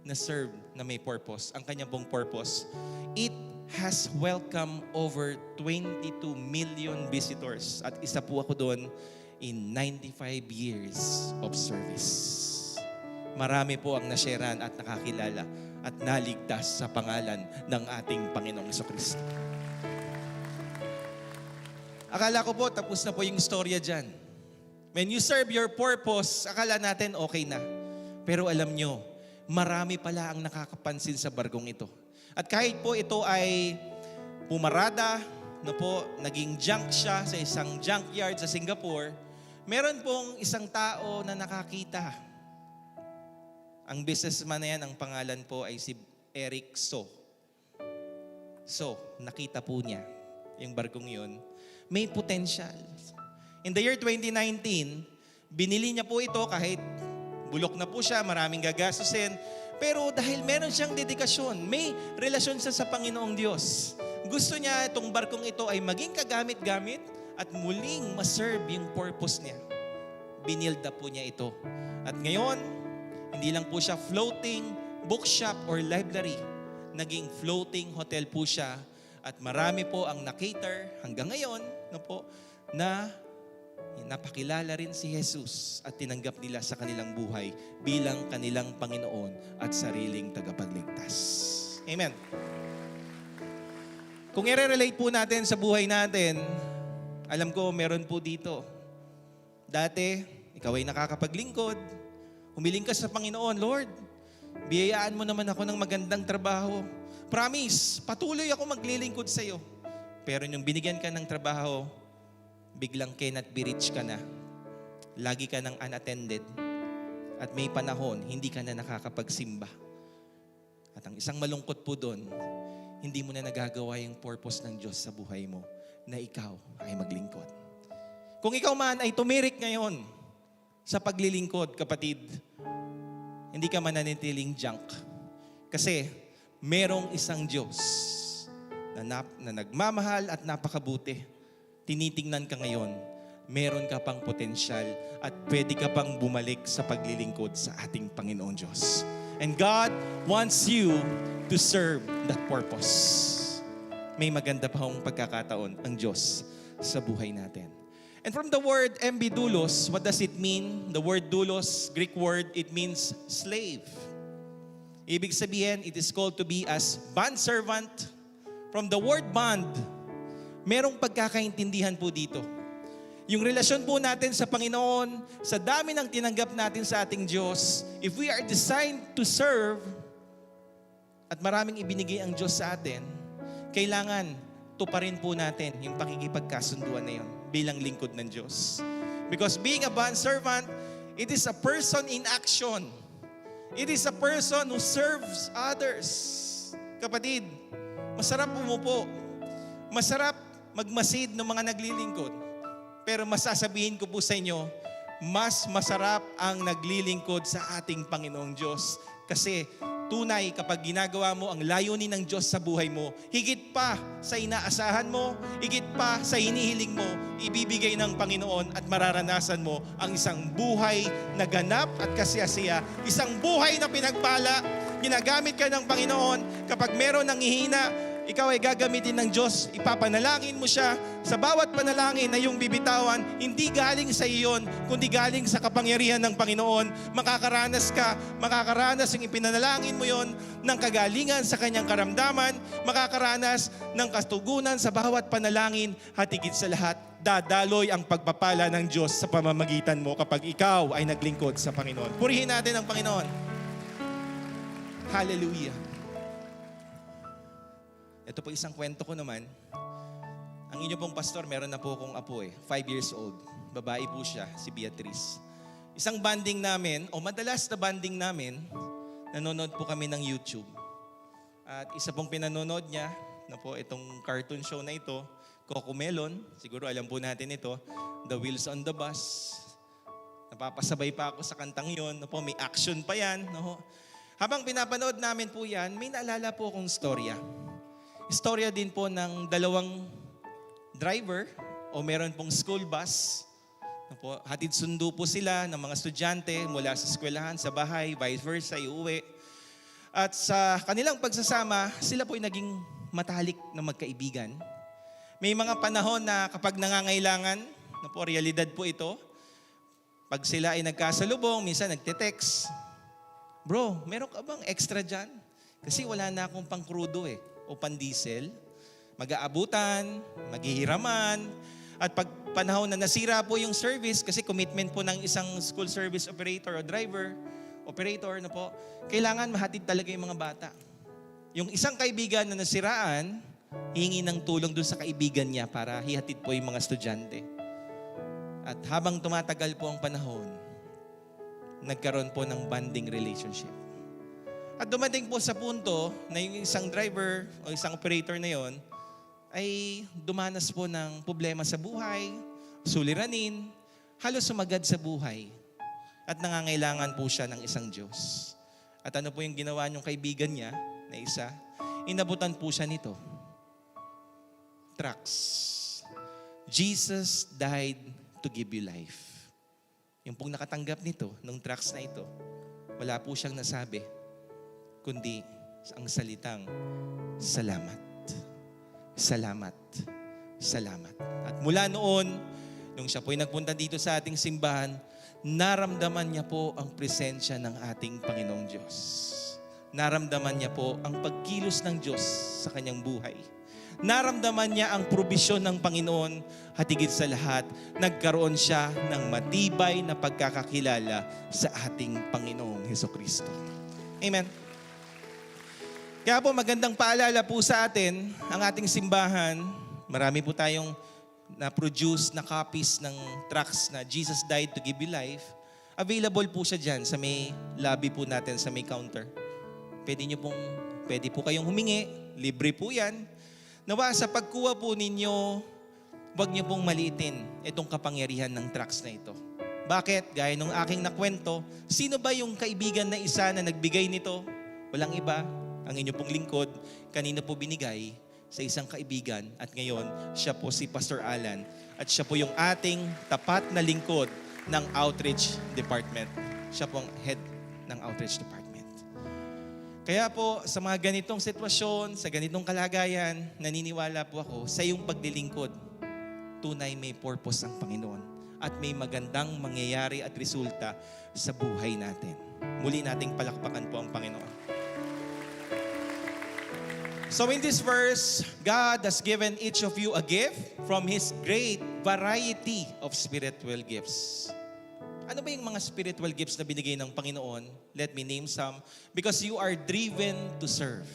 na-serve na may purpose. Ang kanyang pong purpose. It has welcomed over 22 million visitors. At isa po ako doon in 95 years of service. Marami po ang nasyaran at nakakilala at naligtas sa pangalan ng ating Panginoong Jesucristo. Akala ko po tapos na po yung istorya dyan. When you serve your purpose, akala natin okay na. Pero alam nyo, marami pala ang nakakapansin sa barkong ito. At kahit po ito ay pumarada, naging junk siya sa isang junkyard sa Singapore, meron pong isang tao na nakakita. Ang businessman na yan, ang pangalan po ay si Eric So. So, nakita po niya yung barkong yun. May potential. In the year 2019, binili niya po ito kahit bulok na po siya, maraming gagastusin. Pero dahil meron siyang dedikasyon, may relasyon siya sa Panginoong Diyos. Gusto niya itong barkong ito ay maging kagamit-gamit at muling maserve yung purpose niya. Binild up po niya ito. At ngayon, hindi lang po siya floating bookshop or library. Naging floating hotel po siya. At marami po ang nakater hanggang ngayon na napakilala rin si Jesus at tinanggap nila sa kanilang buhay bilang kanilang Panginoon at sariling tagapagligtas. Amen. Kung i-relate po natin sa buhay natin, alam ko meron po dito. Dati, ikaw ay nakakapaglingkod. Humiling ka sa Panginoon, Lord, biyayaan mo naman ako ng magandang trabaho. Promise, patuloy ako maglilingkod sa iyo. Pero nung binigyan ka ng trabaho, biglang cannot be reached ka na. Lagi ka ng unattended. At may panahon, hindi ka na nakakapagsimba. At ang isang malungkot po doon, hindi mo na nagagawa yung purpose ng Diyos sa buhay mo na ikaw ay maglingkod. Kung ikaw man ay tumirik ngayon sa paglilingkod, kapatid, hindi ka mananitiling junk. Kasi merong isang Diyos na nagmamahal at napakabuti. Tinitingnan ka ngayon, meron ka pang potensyal at pwede ka pang bumalik sa paglilingkod sa ating Panginoon Diyos. And God wants you to serve that purpose. May maganda pa hong pagkakataon ang Diyos sa buhay natin. And from the word doulos, what does it mean? The word doulos, Greek word, it means slave. Ibig sabihin, it is called to be as bondservant. From the word bond, merong pagkakaintindihan po dito. Yung relasyon po natin sa Panginoon, sa dami ng tinanggap natin sa ating Diyos, if we are designed to serve, at maraming ibinigay ang Diyos sa atin, kailangan tuparin po natin yung pakikipagkasunduan na yun bilang lingkod ng Diyos. Because being a bondservant, it is a person in action. It is a person who serves others. Kapatid, masarap umupo. Masarap magmasid ng mga naglilingkod. Pero masasabihin ko po sa inyo, mas masarap ang naglilingkod sa ating Panginoong Diyos. Kasi tunay kapag ginagawa mo ang layunin ng Diyos sa buhay mo, higit pa sa inaasahan mo, higit pa sa hinihiling mo, ibibigay ng Panginoon at mararanasan mo ang isang buhay na ganap at kasiyasiya, isang buhay na pinagpala, ginagamit ka ng Panginoon kapag meron ng hihina, ikaw ay gagamitin ng Diyos, ipapanalangin mo siya. Sa bawat panalangin na iyong bibitawan, hindi galing sa iyon, kundi galing sa kapangyarihan ng Panginoon. Makakaranas yung ipinanalangin mo yon ng kagalingan sa kanyang karamdaman, makakaranas ng kastugunan sa bawat panalangin, at higit sa lahat, dadaloy ang pagpapala ng Diyos sa pamamagitan mo kapag ikaw ay naglingkod sa Panginoon. Purihin natin ang Panginoon. Hallelujah. Ito po isang kwento ko naman. Ang inyo pong pastor, meron na po akong apo 5 years old. Babae po siya, si Beatrice. Isang banding namin, madalas na banding namin, nanonood po kami ng YouTube. At isa pong pinanonood niya, itong cartoon show na ito, Cocomelon, siguro alam po natin ito, The Wheels on the Bus. Napapasabay pa ako sa kantang yon, may action pa yan. Habang pinapanood namin po yan, may naalala po akong storya. istorya din po ng dalawang driver o meron pong school bus. Ano po, hatid sundo po sila ng mga estudyante mula sa eskwelahan, sa bahay, vice versa, iuwi. At sa kanilang pagsasama, sila po ay naging matalik na magkaibigan. May mga panahon na kapag nangangailangan, na po, realidad po ito, pag sila ay nagkasalubong, minsan nagte-text, "Bro, meron ka bang extra dyan? Kasi wala na akong pang-crudo o pan-diesel." Mag-aabutan, maghihiraman, at pag panahon na nasira po yung service, kasi commitment po ng isang school service operator o driver, operator na po, kailangan mahatid talaga yung mga bata. Yung isang kaibigan na nasiraan, hihingi ng tulong dun sa kaibigan niya para hihatid po yung mga estudyante. At habang tumatagal po ang panahon, nagkaroon po ng bonding relationship. At dumating po sa punto na yung isang driver o isang operator na yon ay dumanas po ng problema sa buhay, suliranin, halos sumagad sa buhay. At nangangailangan po siya ng isang Diyos. At ano po yung ginawa niyong kaibigan niya na isa? Inabutan po siya nito. Tracts. Jesus died to give you life. Yung pong nakatanggap nito, nung tracts na ito, wala po siyang nasabi, kundi ang salitang, "Salamat. Salamat. Salamat." At mula noon, nung siya po'y nagpunta dito sa ating simbahan, naramdaman niya po ang presensya ng ating Panginoong Diyos. Naramdaman niya po ang pagkilos ng Diyos sa kanyang buhay. Naramdaman niya ang probisyon ng Panginoon at higit sa lahat, nagkaroon siya ng matibay na pagkakakilala sa ating Panginoong Hesukristo. Amen. Kaya po magandang paalala po sa atin, ang ating simbahan, marami po tayong na-produce na copies ng tracts na Jesus Died to Give You Life. Available po siya dyan sa may lobby po natin, sa may counter. Pwede po kayong humingi, libre po yan. Nawa sa pagkuha po ninyo, huwag niyo pong maliitin itong kapangyarihan ng tracts na ito. Bakit? Gaya nung aking nakwento, sino ba yung kaibigan na isa na nagbigay nito? Walang iba. Ang inyo pong lingkod, kanina po binigay sa isang kaibigan at ngayon, siya po si Pastor Alan at siya po yung ating tapat na lingkod ng Outreach Department. Siya po ang head ng Outreach Department. Kaya po, sa mga ganitong sitwasyon, sa ganitong kalagayan, naniniwala po ako sa iyong paglilingkod, tunay may purpose ang Panginoon at may magandang mangyayari at resulta sa buhay natin. Muli nating palakpakan po ang Panginoon. So in this verse, God has given each of you a gift from His great variety of spiritual gifts. Ano ba yung mga spiritual gifts na binigay ng Panginoon? Let me name some. Because you are driven to serve.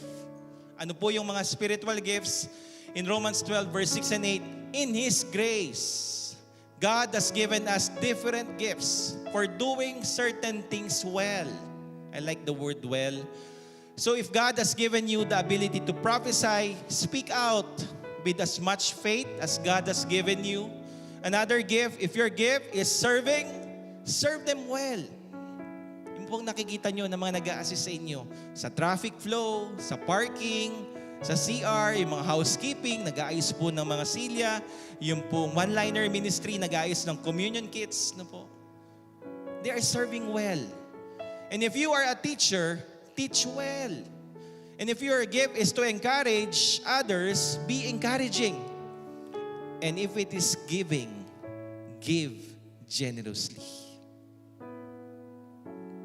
Ano po yung mga spiritual gifts? In Romans 12 verse 6 and 8, in His grace, God has given us different gifts for doing certain things well. I like the word well. So if God has given you the ability to prophesy, speak out with as much faith as God has given you. Another gift, if your gift is serving, serve them well. Yung pong nakikita nyo na mga nag-a-assist sa inyo sa traffic flow, sa parking, sa CR, yung mga housekeeping, nag-aayos po ng mga silya, yung pong one-liner ministry, nag-aayos ng communion kits, no po. They are serving well. And if you are a teacher, teach well. And if your gift is to encourage others, be encouraging. And if it is giving, give generously.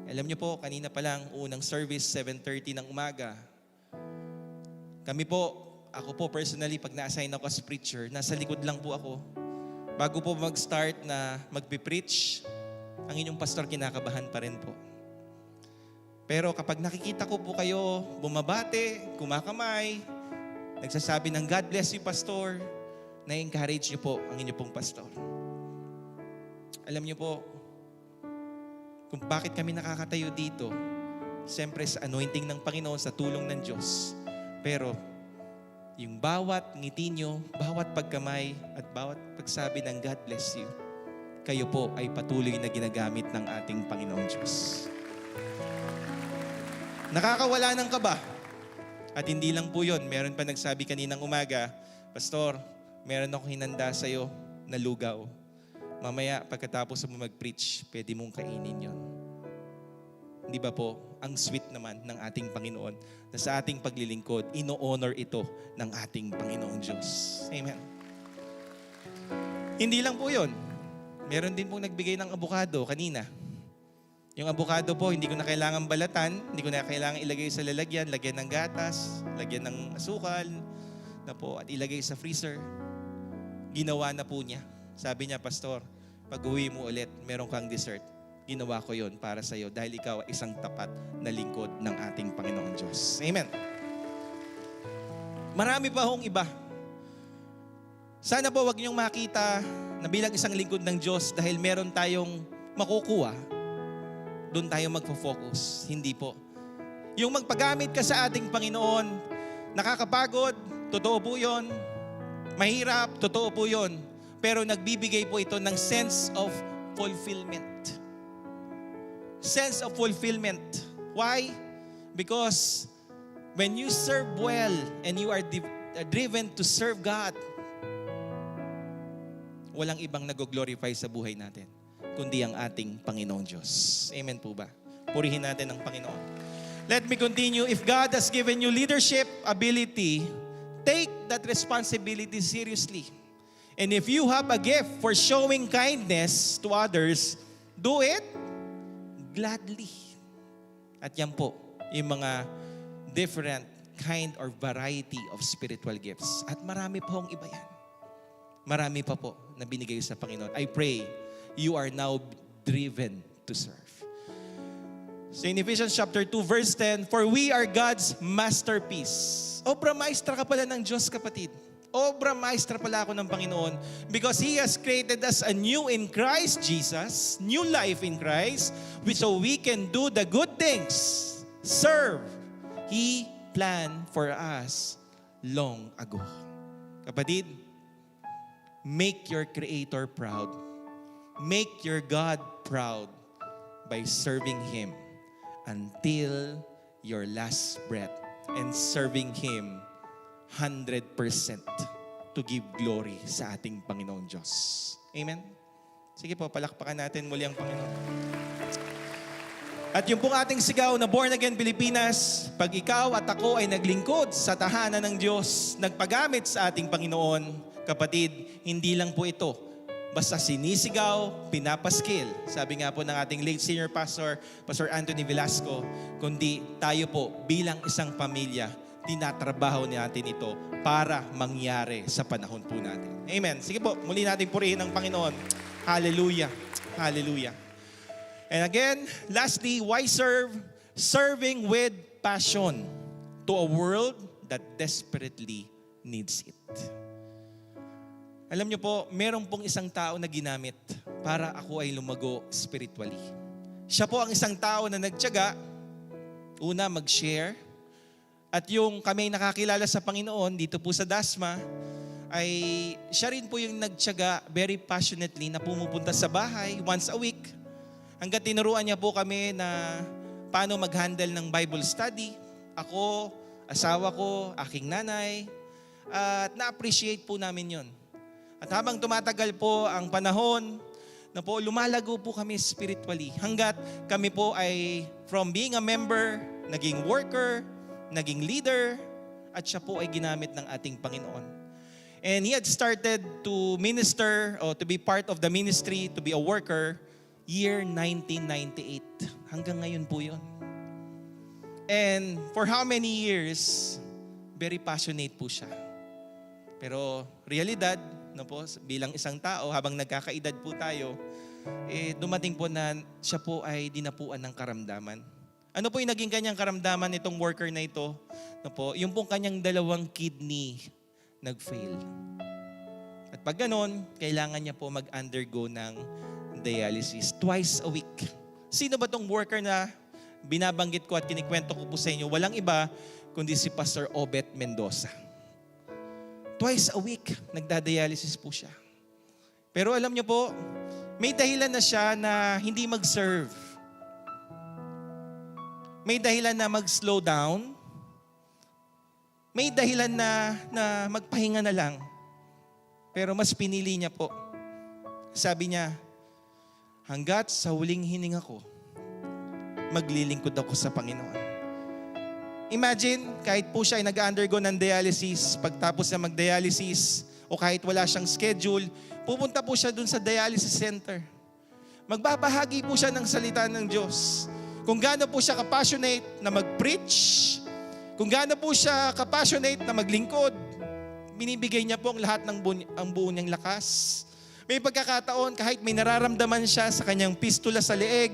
Alam niyo po, kanina pa lang, unang service, 7:30 ng umaga. Kami po, ako po personally, pag na-assign ako as preacher, nasa likod lang po ako. Bago po mag-start na magpipreach, ang inyong pastor kinakabahan pa rin po. Pero kapag nakikita ko po kayo bumabate, kumakamay, nagsasabi ng God bless you, Pastor, na-encourage niyo po ang inyong pong pastor. Alam niyo po, kung bakit kami nakakatayo dito, siyempre sa anointing ng Panginoon, sa tulong ng Diyos. Pero yung bawat ngiti niyo, bawat pagkamay, at bawat pagsabi ng God bless you, kayo po ay patuloy na ginagamit ng ating Panginoong Diyos. Nakakawala ng kaba At hindi lang po yun, meron pa nagsabi kaninang umaga, Pastor, meron ako hinanda sa'yo na lugaw. Mamaya, pagkatapos mo mag-preach, pwede mong kainin yon. Di ba po, ang sweet naman ng ating Panginoon na sa ating paglilingkod, ino-honor ito ng ating Panginoong Diyos. Amen. Hindi lang po yun. Meron din pong nagbigay ng abukado kanina. Yung abukado po, hindi ko na kailangan balatan, hindi ko na kailangan ilagay sa lalagyan, lagyan ng gatas, lagyan ng asukal, na po, at ilagay sa freezer. Ginawa na po niya. Sabi niya, Pastor, pag uwi mo ulit, meron kang dessert. Ginawa ko yon para sa iyo dahil ikaw ay isang tapat na lingkod ng ating Panginoong Diyos. Amen. Marami pa hong iba. Sana po wag niyong makita na bilang isang lingkod ng Diyos dahil meron tayong makukuha, doon tayo magfo-focus. Hindi po. Yung magpagamit ka sa ating Panginoon, nakakapagod, totoo po yun. Mahirap, totoo po yun. Pero nagbibigay po ito ng sense of fulfillment. Sense of fulfillment. Why? Because when you serve well and you are driven to serve God, walang ibang nag-glorify sa buhay natin, kundi ang ating Panginoong Diyos. Amen po ba? Purihin natin ang Panginoon. Let me continue. If God has given you leadership ability, take that responsibility seriously. And if you have a gift for showing kindness to others, do it gladly. At yan po, yung mga different kind or variety of spiritual gifts. At marami pa hong iba yan. Marami pa po na binigay sa Panginoon. I pray you are now driven to serve. So in Ephesians chapter 2 verse 10, for we are God's masterpiece. Obra maestra ka pala ng Diyos, kapatid. Obra maestra pala ako ng Panginoon because He has created us anew in Christ Jesus, new life in Christ, so we can do the good things, serve. He planned for us long ago. Kapatid, make your Creator proud. Make your God proud by serving Him until your last breath and serving Him 100% to give glory sa ating Panginoong Diyos. Amen? Sige po, palakpakan natin muli ang Panginoon. At yung pong ating sigaw na Born Again Pilipinas, pag ikaw at ako ay naglingkod sa tahanan ng Diyos, nagpagamit sa ating Panginoon, kapatid, hindi lang po ito basta sinisigaw, pinapaskil. Sabi nga po ng ating late senior pastor, Pastor Anthony Velasco, kundi tayo po bilang isang pamilya, tinatrabaho natin ito para mangyari sa panahon po natin. Amen. Sige po, muli natin purihin ang Panginoon. Hallelujah. Hallelujah. And again, lastly, why serve? Serving with passion to a world that desperately needs it. Alam niyo po, meron pong isang tao na ginamit para ako ay lumago spiritually. Siya po ang isang tao na nagtiyaga, una mag-share, at yung kami nakakilala sa Panginoon dito po sa Dasma, ay siya rin po yung nagtiyaga very passionately na pumupunta sa bahay once a week. Hanggat tinuruan niya po kami na paano mag-handle ng Bible study. Ako, asawa ko, aking nanay, at na-appreciate po namin yon. At habang tumatagal po ang panahon, na po lumalago po kami spiritually. Hanggat kami po ay from being a member, naging worker, naging leader, at siya po ay ginamit ng ating Panginoon. And he had started to minister or to be part of the ministry, to be a worker, year 1998. Hanggang ngayon po yun. And for how many years, very passionate po siya. Pero realidad, no po, bilang isang tao, habang nagkakaedad po tayo, dumating po na siya po ay dinapuan ng karamdaman. Ano po yung naging kanyang karamdaman nitong worker na ito? No po, yung pong kanyang dalawang kidney nag-fail. At pag ganon, kailangan niya po mag-undergo ng dialysis twice a week. Sino ba tong worker na binabanggit ko at kinikwento ko po sa inyo? Walang iba kundi si Pastor Obet Mendoza. Twice a week, nagda-dialysis po siya. Pero alam niyo po, may dahilan na siya na hindi mag-serve. May dahilan na mag-slow down. may dahilan na magpahinga na lang. Pero mas pinili niya po. Sabi niya, hanggat sa huling hininga ko, maglilingkod ako sa Panginoon. Imagine, kahit po siya ay nag-undergo ng dialysis, pagtapos na mag-dialysis, o kahit wala siyang schedule, pupunta po siya dun sa dialysis center. Magbabahagi po siya ng salita ng Diyos. Kung gaano po siya kapassionate na mag-preach, kung gaano po siya kapassionate na maglingkod, binibigay niya po ang lahat ng buo niyang lakas. May pagkakataon, kahit may nararamdaman siya sa kanyang pistula sa leeg,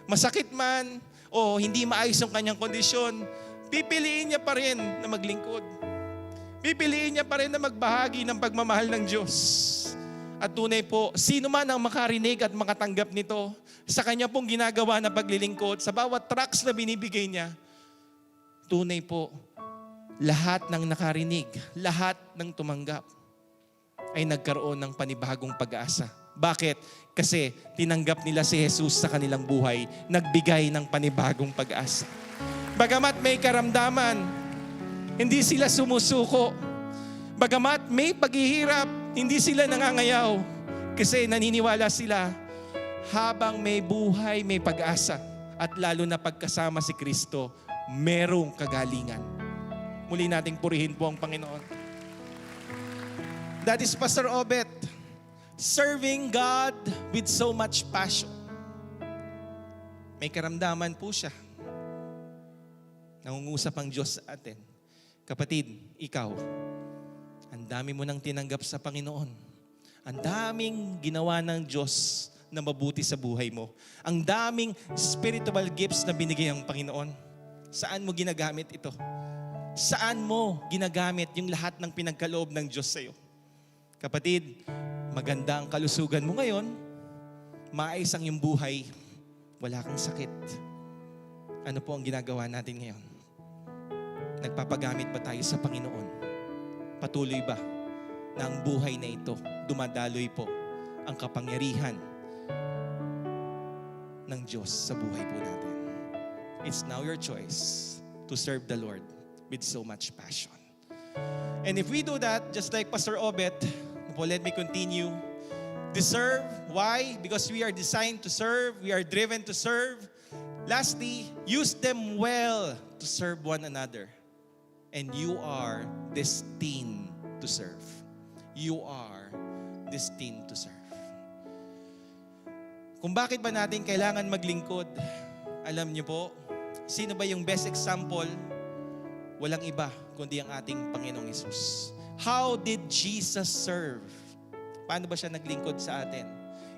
masakit man, o hindi maayos ang kanyang kondisyon, pipiliin niya pa rin na maglingkod. Pipiliin niya pa rin na magbahagi ng pagmamahal ng Diyos. At tunay po, sino man ang makarinig at makatanggap nito sa kanya pong ginagawa na paglilingkod, sa bawat tracts na binibigay niya, tunay po, lahat ng nakarinig, lahat ng tumanggap ay nagkaroon ng panibagong pag-asa. Bakit? Kasi tinanggap nila si Jesus sa kanilang buhay, nagbigay ng panibagong pag-asa. Bagamat may karamdaman, hindi sila sumusuko. Bagamat may paghihirap, hindi sila nangangayaw. Kasi naniniwala sila, habang may buhay, may pag-asa. At lalo na pagkasama si Kristo, merong kagalingan. Muli nating purihin po ang Panginoon. That is Pastor Obet, serving God with so much passion. May karamdaman po siya. Nangungusap ang Diyos sa atin. Kapatid, ikaw, ang dami mo nang tinanggap sa Panginoon. Ang daming ginawa ng Diyos na mabuti sa buhay mo. Ang daming spiritual gifts na binigay ang Panginoon. Saan mo ginagamit ito? Saan mo ginagamit yung lahat ng pinagkaloob ng Diyos sa iyo? Kapatid, maganda ang kalusugan mo ngayon, maayos ang iyong buhay, wala kang sakit. Ano po ang ginagawa natin ngayon? Nagpapagamit ba tayo sa Panginoon? Patuloy ba na ang buhay na ito, dumadaloy po ang kapangyarihan ng Diyos sa buhay po natin? It's now your choice to serve the Lord with so much passion. And if we do that, just like Pastor Obet, let me continue. Deserve. Why? Because we are designed to serve. We are driven to serve. Lastly, use them well to serve one another. And you are destined to serve. You are destined to serve. Kung bakit ba natin kailangan maglingkod, alam niyo po, sino ba yung best example? Walang iba kundi ang ating Panginoong Hesus. How did Jesus serve? Paano ba siya naglingkod sa atin?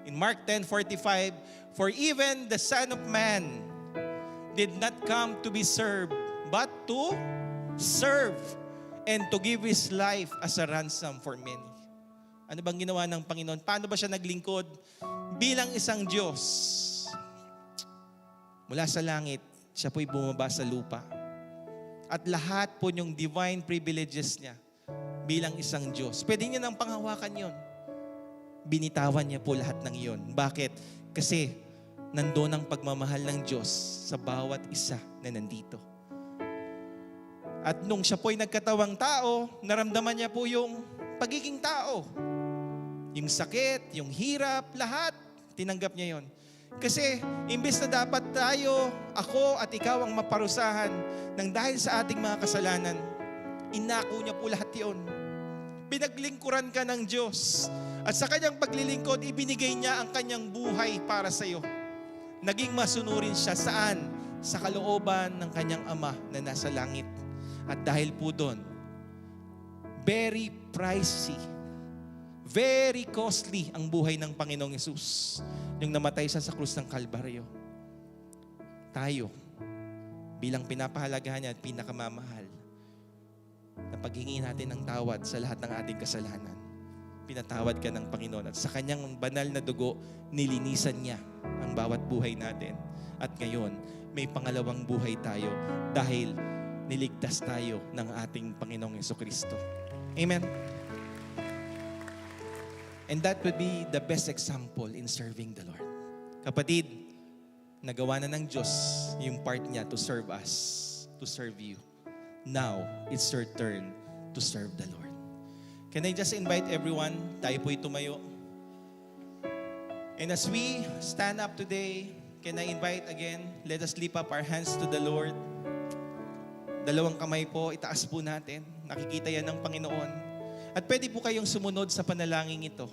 In Mark 10:45, for even the Son of Man did not come to be served, but to serve and to give His life as a ransom for many. Ano bang ginawa ng Panginoon? Paano ba siya naglingkod? Bilang isang Diyos, mula sa langit, siya po'y bumaba sa lupa. At lahat po yung divine privileges niya bilang isang Diyos. Pwede niya nang panghawakan yon. Binitawan niya po lahat ng yon. Bakit? Kasi nandoon ang pagmamahal ng Diyos sa bawat isa na nandito. At nung siya po'y nagkatawang tao, naramdaman niya po yung pagiging tao. Yung sakit, yung hirap, lahat, tinanggap niya yon. Kasi imbes na dapat tayo, ako at ikaw ang maparusahan ng dahil sa ating mga kasalanan, inako niya po lahat yon. Pinaglingkuran ka ng Diyos. At sa kanyang paglilingkod, ibinigay niya ang kanyang buhay para sa iyo. Naging masunurin siya saan? Sa kalooban ng kanyang Ama na nasa langit. At dahil po doon, very pricey, very costly ang buhay ng Panginoong Hesus. Yung namatay siya sa krus ng Kalbaryo. Tayo, bilang pinapahalagahan niya at pinakamamahal, na paghingi natin ng tawad sa lahat ng ating kasalanan. Pinatawad ka ng Panginoon. At sa kanyang banal na dugo, nilinisan niya ang bawat buhay natin. At ngayon, may pangalawang buhay tayo dahil niligtas tayo ng ating Panginoong Jesucristo. Amen? And that would be the best example in serving the Lord. Kapatid, nagawa na ng Diyos yung part niya to serve us, to serve you. now it's your turn to serve the Lord. Can I just invite everyone, tayo po'y tumayo. And as we stand up today, can I invite again, let us lift up our hands to the Lord. Dalawang kamay po, itaas po natin. Nakikita yan ng Panginoon. At pwede po kayong sumunod sa panalangin ito.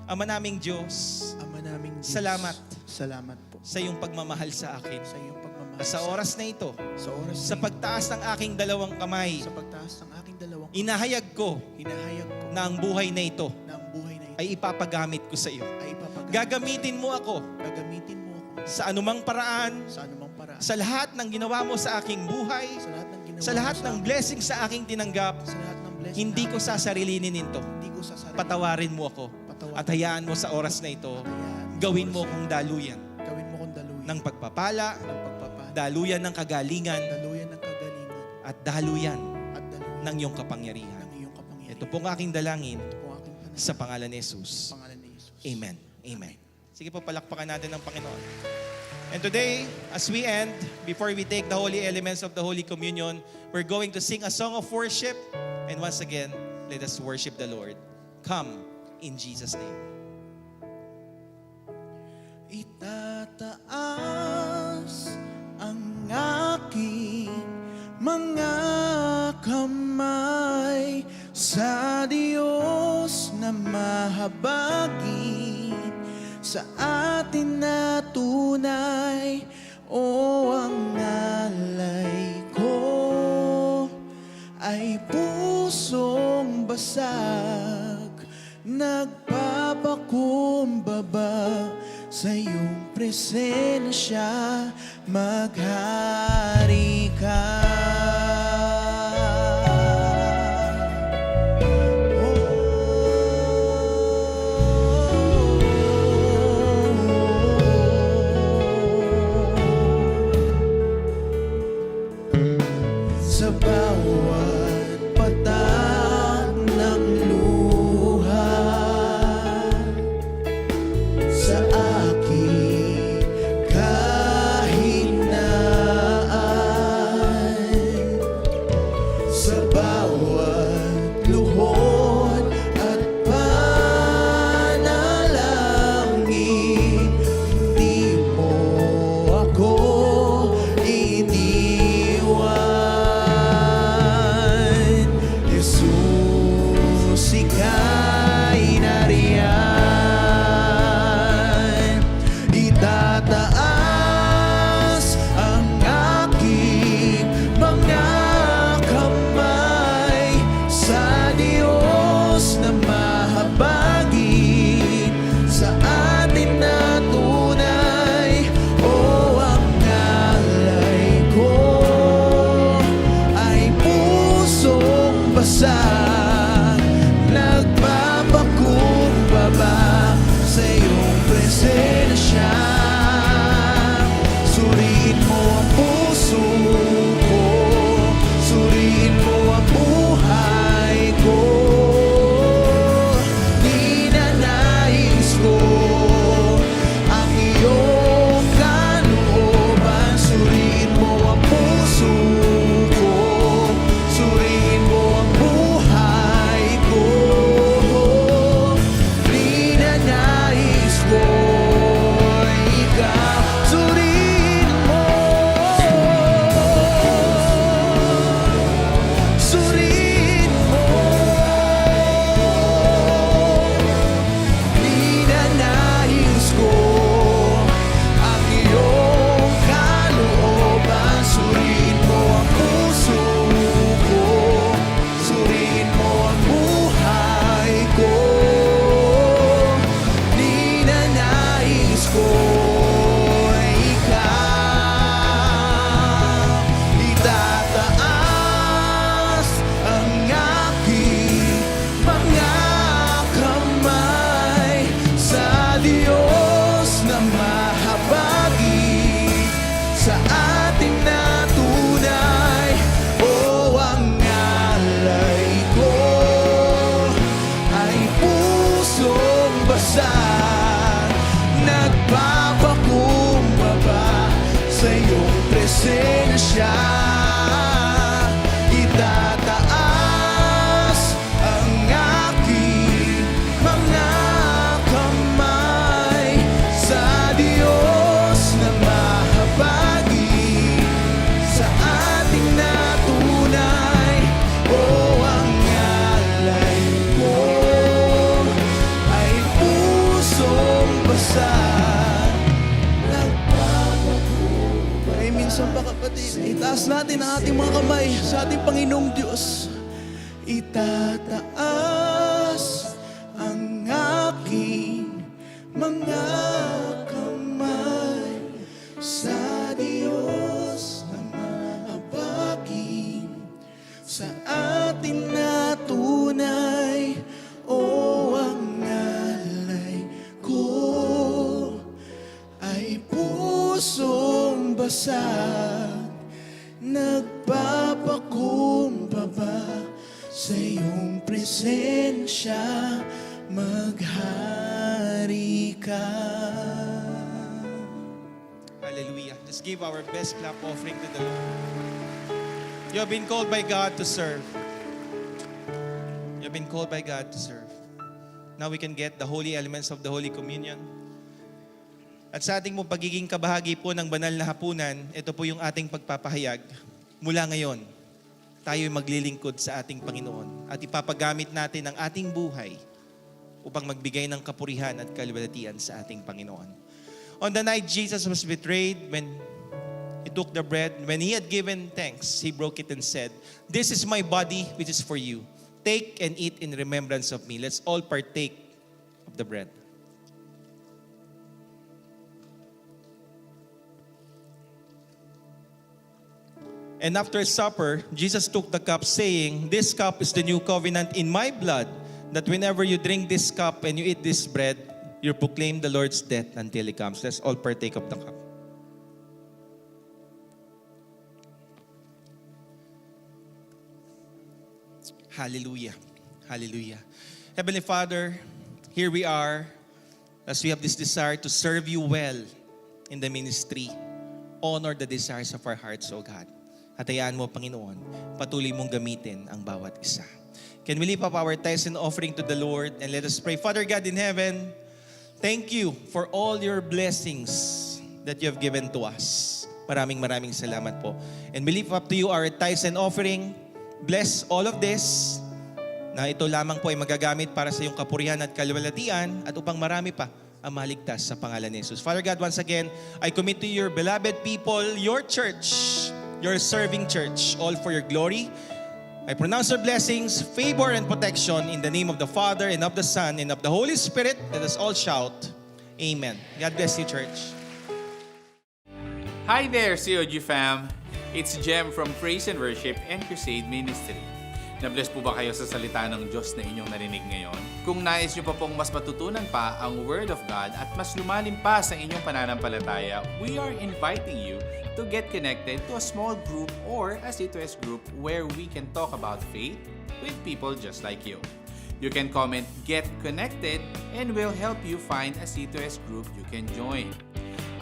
Ama naming Diyos, Ama naming Diyos, Salamat. Salamat po sa iyong pagmamahal sa akin. sa iyong pagmamahal. Sa oras na ito, sa oras sa na pagtaas ng aking dalawang kamay, sa pagtaas ng aking dalawang inahayag ko hinahayag ko na ang buhay na ito na ang buhay na ito ay ipapagamit ko sa iyo. ay ipapagamit. Gagamitin mo ako Gagamitin mo ako sa anumang paraan, sa anumang paraan. sa lahat ng ginawa mo sa aking buhay, Sa lahat ng ginawa sa lahat mo ng akin, blessing sa aking tinanggap, sa lahat ng blessing hindi ko na sasarilinin ito. hindi ko sasarili. Patawarin mo ako Patawarin. at hayaan mo sa oras na ito, Hayaan mo gawin sa mo oras kong daluyan na- Gawin mo kong daluyan ng pagpapala, ng pagpapala. daluyan ng kagalingan, Daluyan ng kagalingan at daluyan at daluyan ng iyong kapangyarihan. ng iyong kapangyarihan. Ito pong aking dalangin Ito po aking panalangin sa pangalan ni Jesus. sa pangalan ni Jesus. Amen. Amen. Sige po, palakpakan natin ng Panginoon. And today, as we end, before we take the holy elements of the Holy Communion, we're going to sing a song of worship. And once again, let us worship the Lord. Come in Jesus' name. Itataas ang aking mga kamay sa Diyos na mahabagin, sa atin na tunay, o ang alay ko ay pusong basag, nagpapakumbaba sa iyong presensya, maghari ka. Sa bawat patak ng luha, sa aking kahinaan, sa bawat luhod at panalangin, hindi mo ako iniwan. Jesus, ika'y nariyan. Itataas ang aking mga kamay sa Diyos na mahabagin, sa atin na tunay, o ang alay ko ay pusong basag, nagpapakumbaba sa iyong presensya. Suriin mo ang puso ko, suriin mo ang buhay ko. Ninanais ko ang iyong kalooban. Suriin mo ang puso ko, suriin mo ang buhay ko. Ninanais ko ikaw, suriin mo, suriin mo. Ninanais ko ang iyong kalooban. Suriin mo ang puso ko, suriin mo ang buhay ko. Ninanais ko ikaw. Itataas ang aking mga kamay sa Diyos na mahabagin, sa ating na tunay, o ang alay ko ay pusong basag, nagpapakumbaba basag. Ay minsan pa kapatid, itaas natin ang ating mga kamay sa ating Panginoong Diyos. Itataas ang aking mga kamay sa Diyos na mahabagin, sa atin na tunay, o ang alay ko ay pusong basag, nagpapakumbaba sa iyong presensya, maghari ka. Hallelujah. Just give our best clap offering to the Lord. You have been called by God to serve. You have been called by God to serve. Now we can get the holy elements of the Holy Communion. At sa ating pagiging kabahagi po ng banal na hapunan, ito po yung ating pagpapahayag. Mula ngayon, tayo'y maglilingkod sa ating Panginoon at ipapagamit natin ang ating buhay upang magbigay ng kapurihan at kaluwalhatian sa ating Panginoon. On the night Jesus was betrayed, when He took the bread, when He had given thanks, He broke it and said, "This is my body which is for you. Take and eat in remembrance of me." Let's all partake of the bread. And after supper, Jesus took the cup, saying, "This cup is the new covenant in my blood, that whenever you drink this cup and you eat this bread, you proclaim the Lord's death until He comes." Let's all partake of the cup. Hallelujah. Hallelujah. Heavenly Father, here we are as we have this desire to serve you well in the ministry. Honor the desires of our hearts, O God. At hayaan mo, Panginoon, patuloy mong gamitin ang bawat isa. Can we lift up our tithes and offering to the Lord and let us pray. Father God in heaven, thank you for all your blessings that you have given to us. Maraming salamat po. And we lift up to you our tithes and offering. Bless all of this na ito lamang po ay magagamit para sa iyong kapurihan at kaluwalhatian at upang marami pa ang maligtas sa pangalan ni Jesus. Father God, once again, I commit to your beloved people, your church, your serving church, all for your glory. I pronounce your blessings, favor, and protection in the name of the Father, and of the Son, and of the Holy Spirit. Let us all shout, Amen. God bless you, church. Hi there, COG fam! It's Jem from Praise and Worship and Crusade Ministry. Na-bless po ba kayo sa salita ng Diyos na inyong narinig ngayon? Kung nais nyo pa pong mas matutunan pa ang Word of God at mas lumalim pa sa inyong pananampalataya, we are inviting you to get connected to a small group or a C2S group where we can talk about faith with people just like you. You can comment "Get Connected" and we'll help you find a C2S group you can join.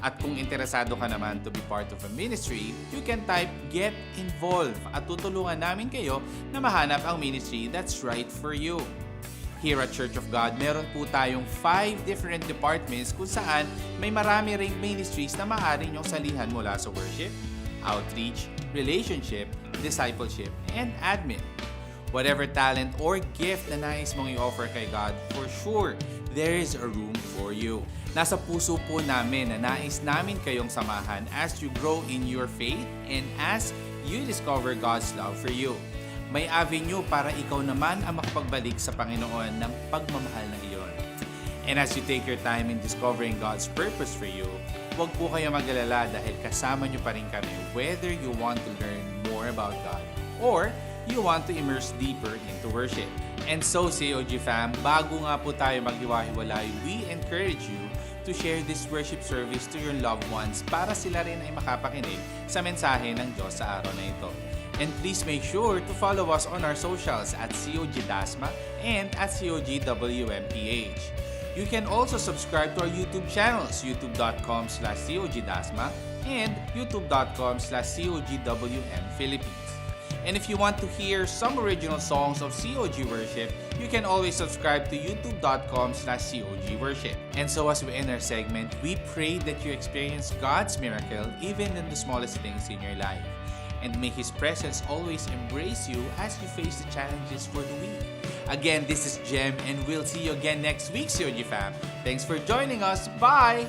At kung interesado ka naman to be part of a ministry, you can type "Get Involved" at tutulungan namin kayo na mahanap ang ministry that's right for you. Here at Church of God, meron po tayong 5 different departments kung saan may marami ring ministries na maaari nyong salihan mula sa worship, outreach, relationship, discipleship, and admin. Whatever talent or gift na nais mong i-offer kay God, for sure, there is a room for you. Nasa puso po namin na nais namin kayong samahan as you grow in your faith and as you discover God's love for you. May avenue para ikaw naman ang makapagbalik sa Panginoon ng pagmamahal na iyon. And as you take your time in discovering God's purpose for you, huwag po kayo mag-alala dahil kasama nyo pa rin kami whether you want to learn more about God or you want to immerse deeper into worship. And so, COG fam, bago nga po tayo maghiwa-hiwalay, we encourage you to share this worship service to your loved ones para sila rin ay makapakinig sa mensahe ng Diyos sa araw na ito. And please make sure to follow us on our socials at COG Dasma and at COGWMPH. You can also subscribe to our YouTube channels, youtube.com/COGDasma and youtube.com/COGWMPhilippines. And if you want to hear some original songs of COG Worship, you can always subscribe to youtube.com/COGWorship. And so as we end our segment, we pray that you experience God's miracle even in the smallest things in your life. and may His presence always embrace you as you face the challenges for the week. Again, this is Jem, and we'll see you again next week, COG fam. Thanks for joining us. Bye!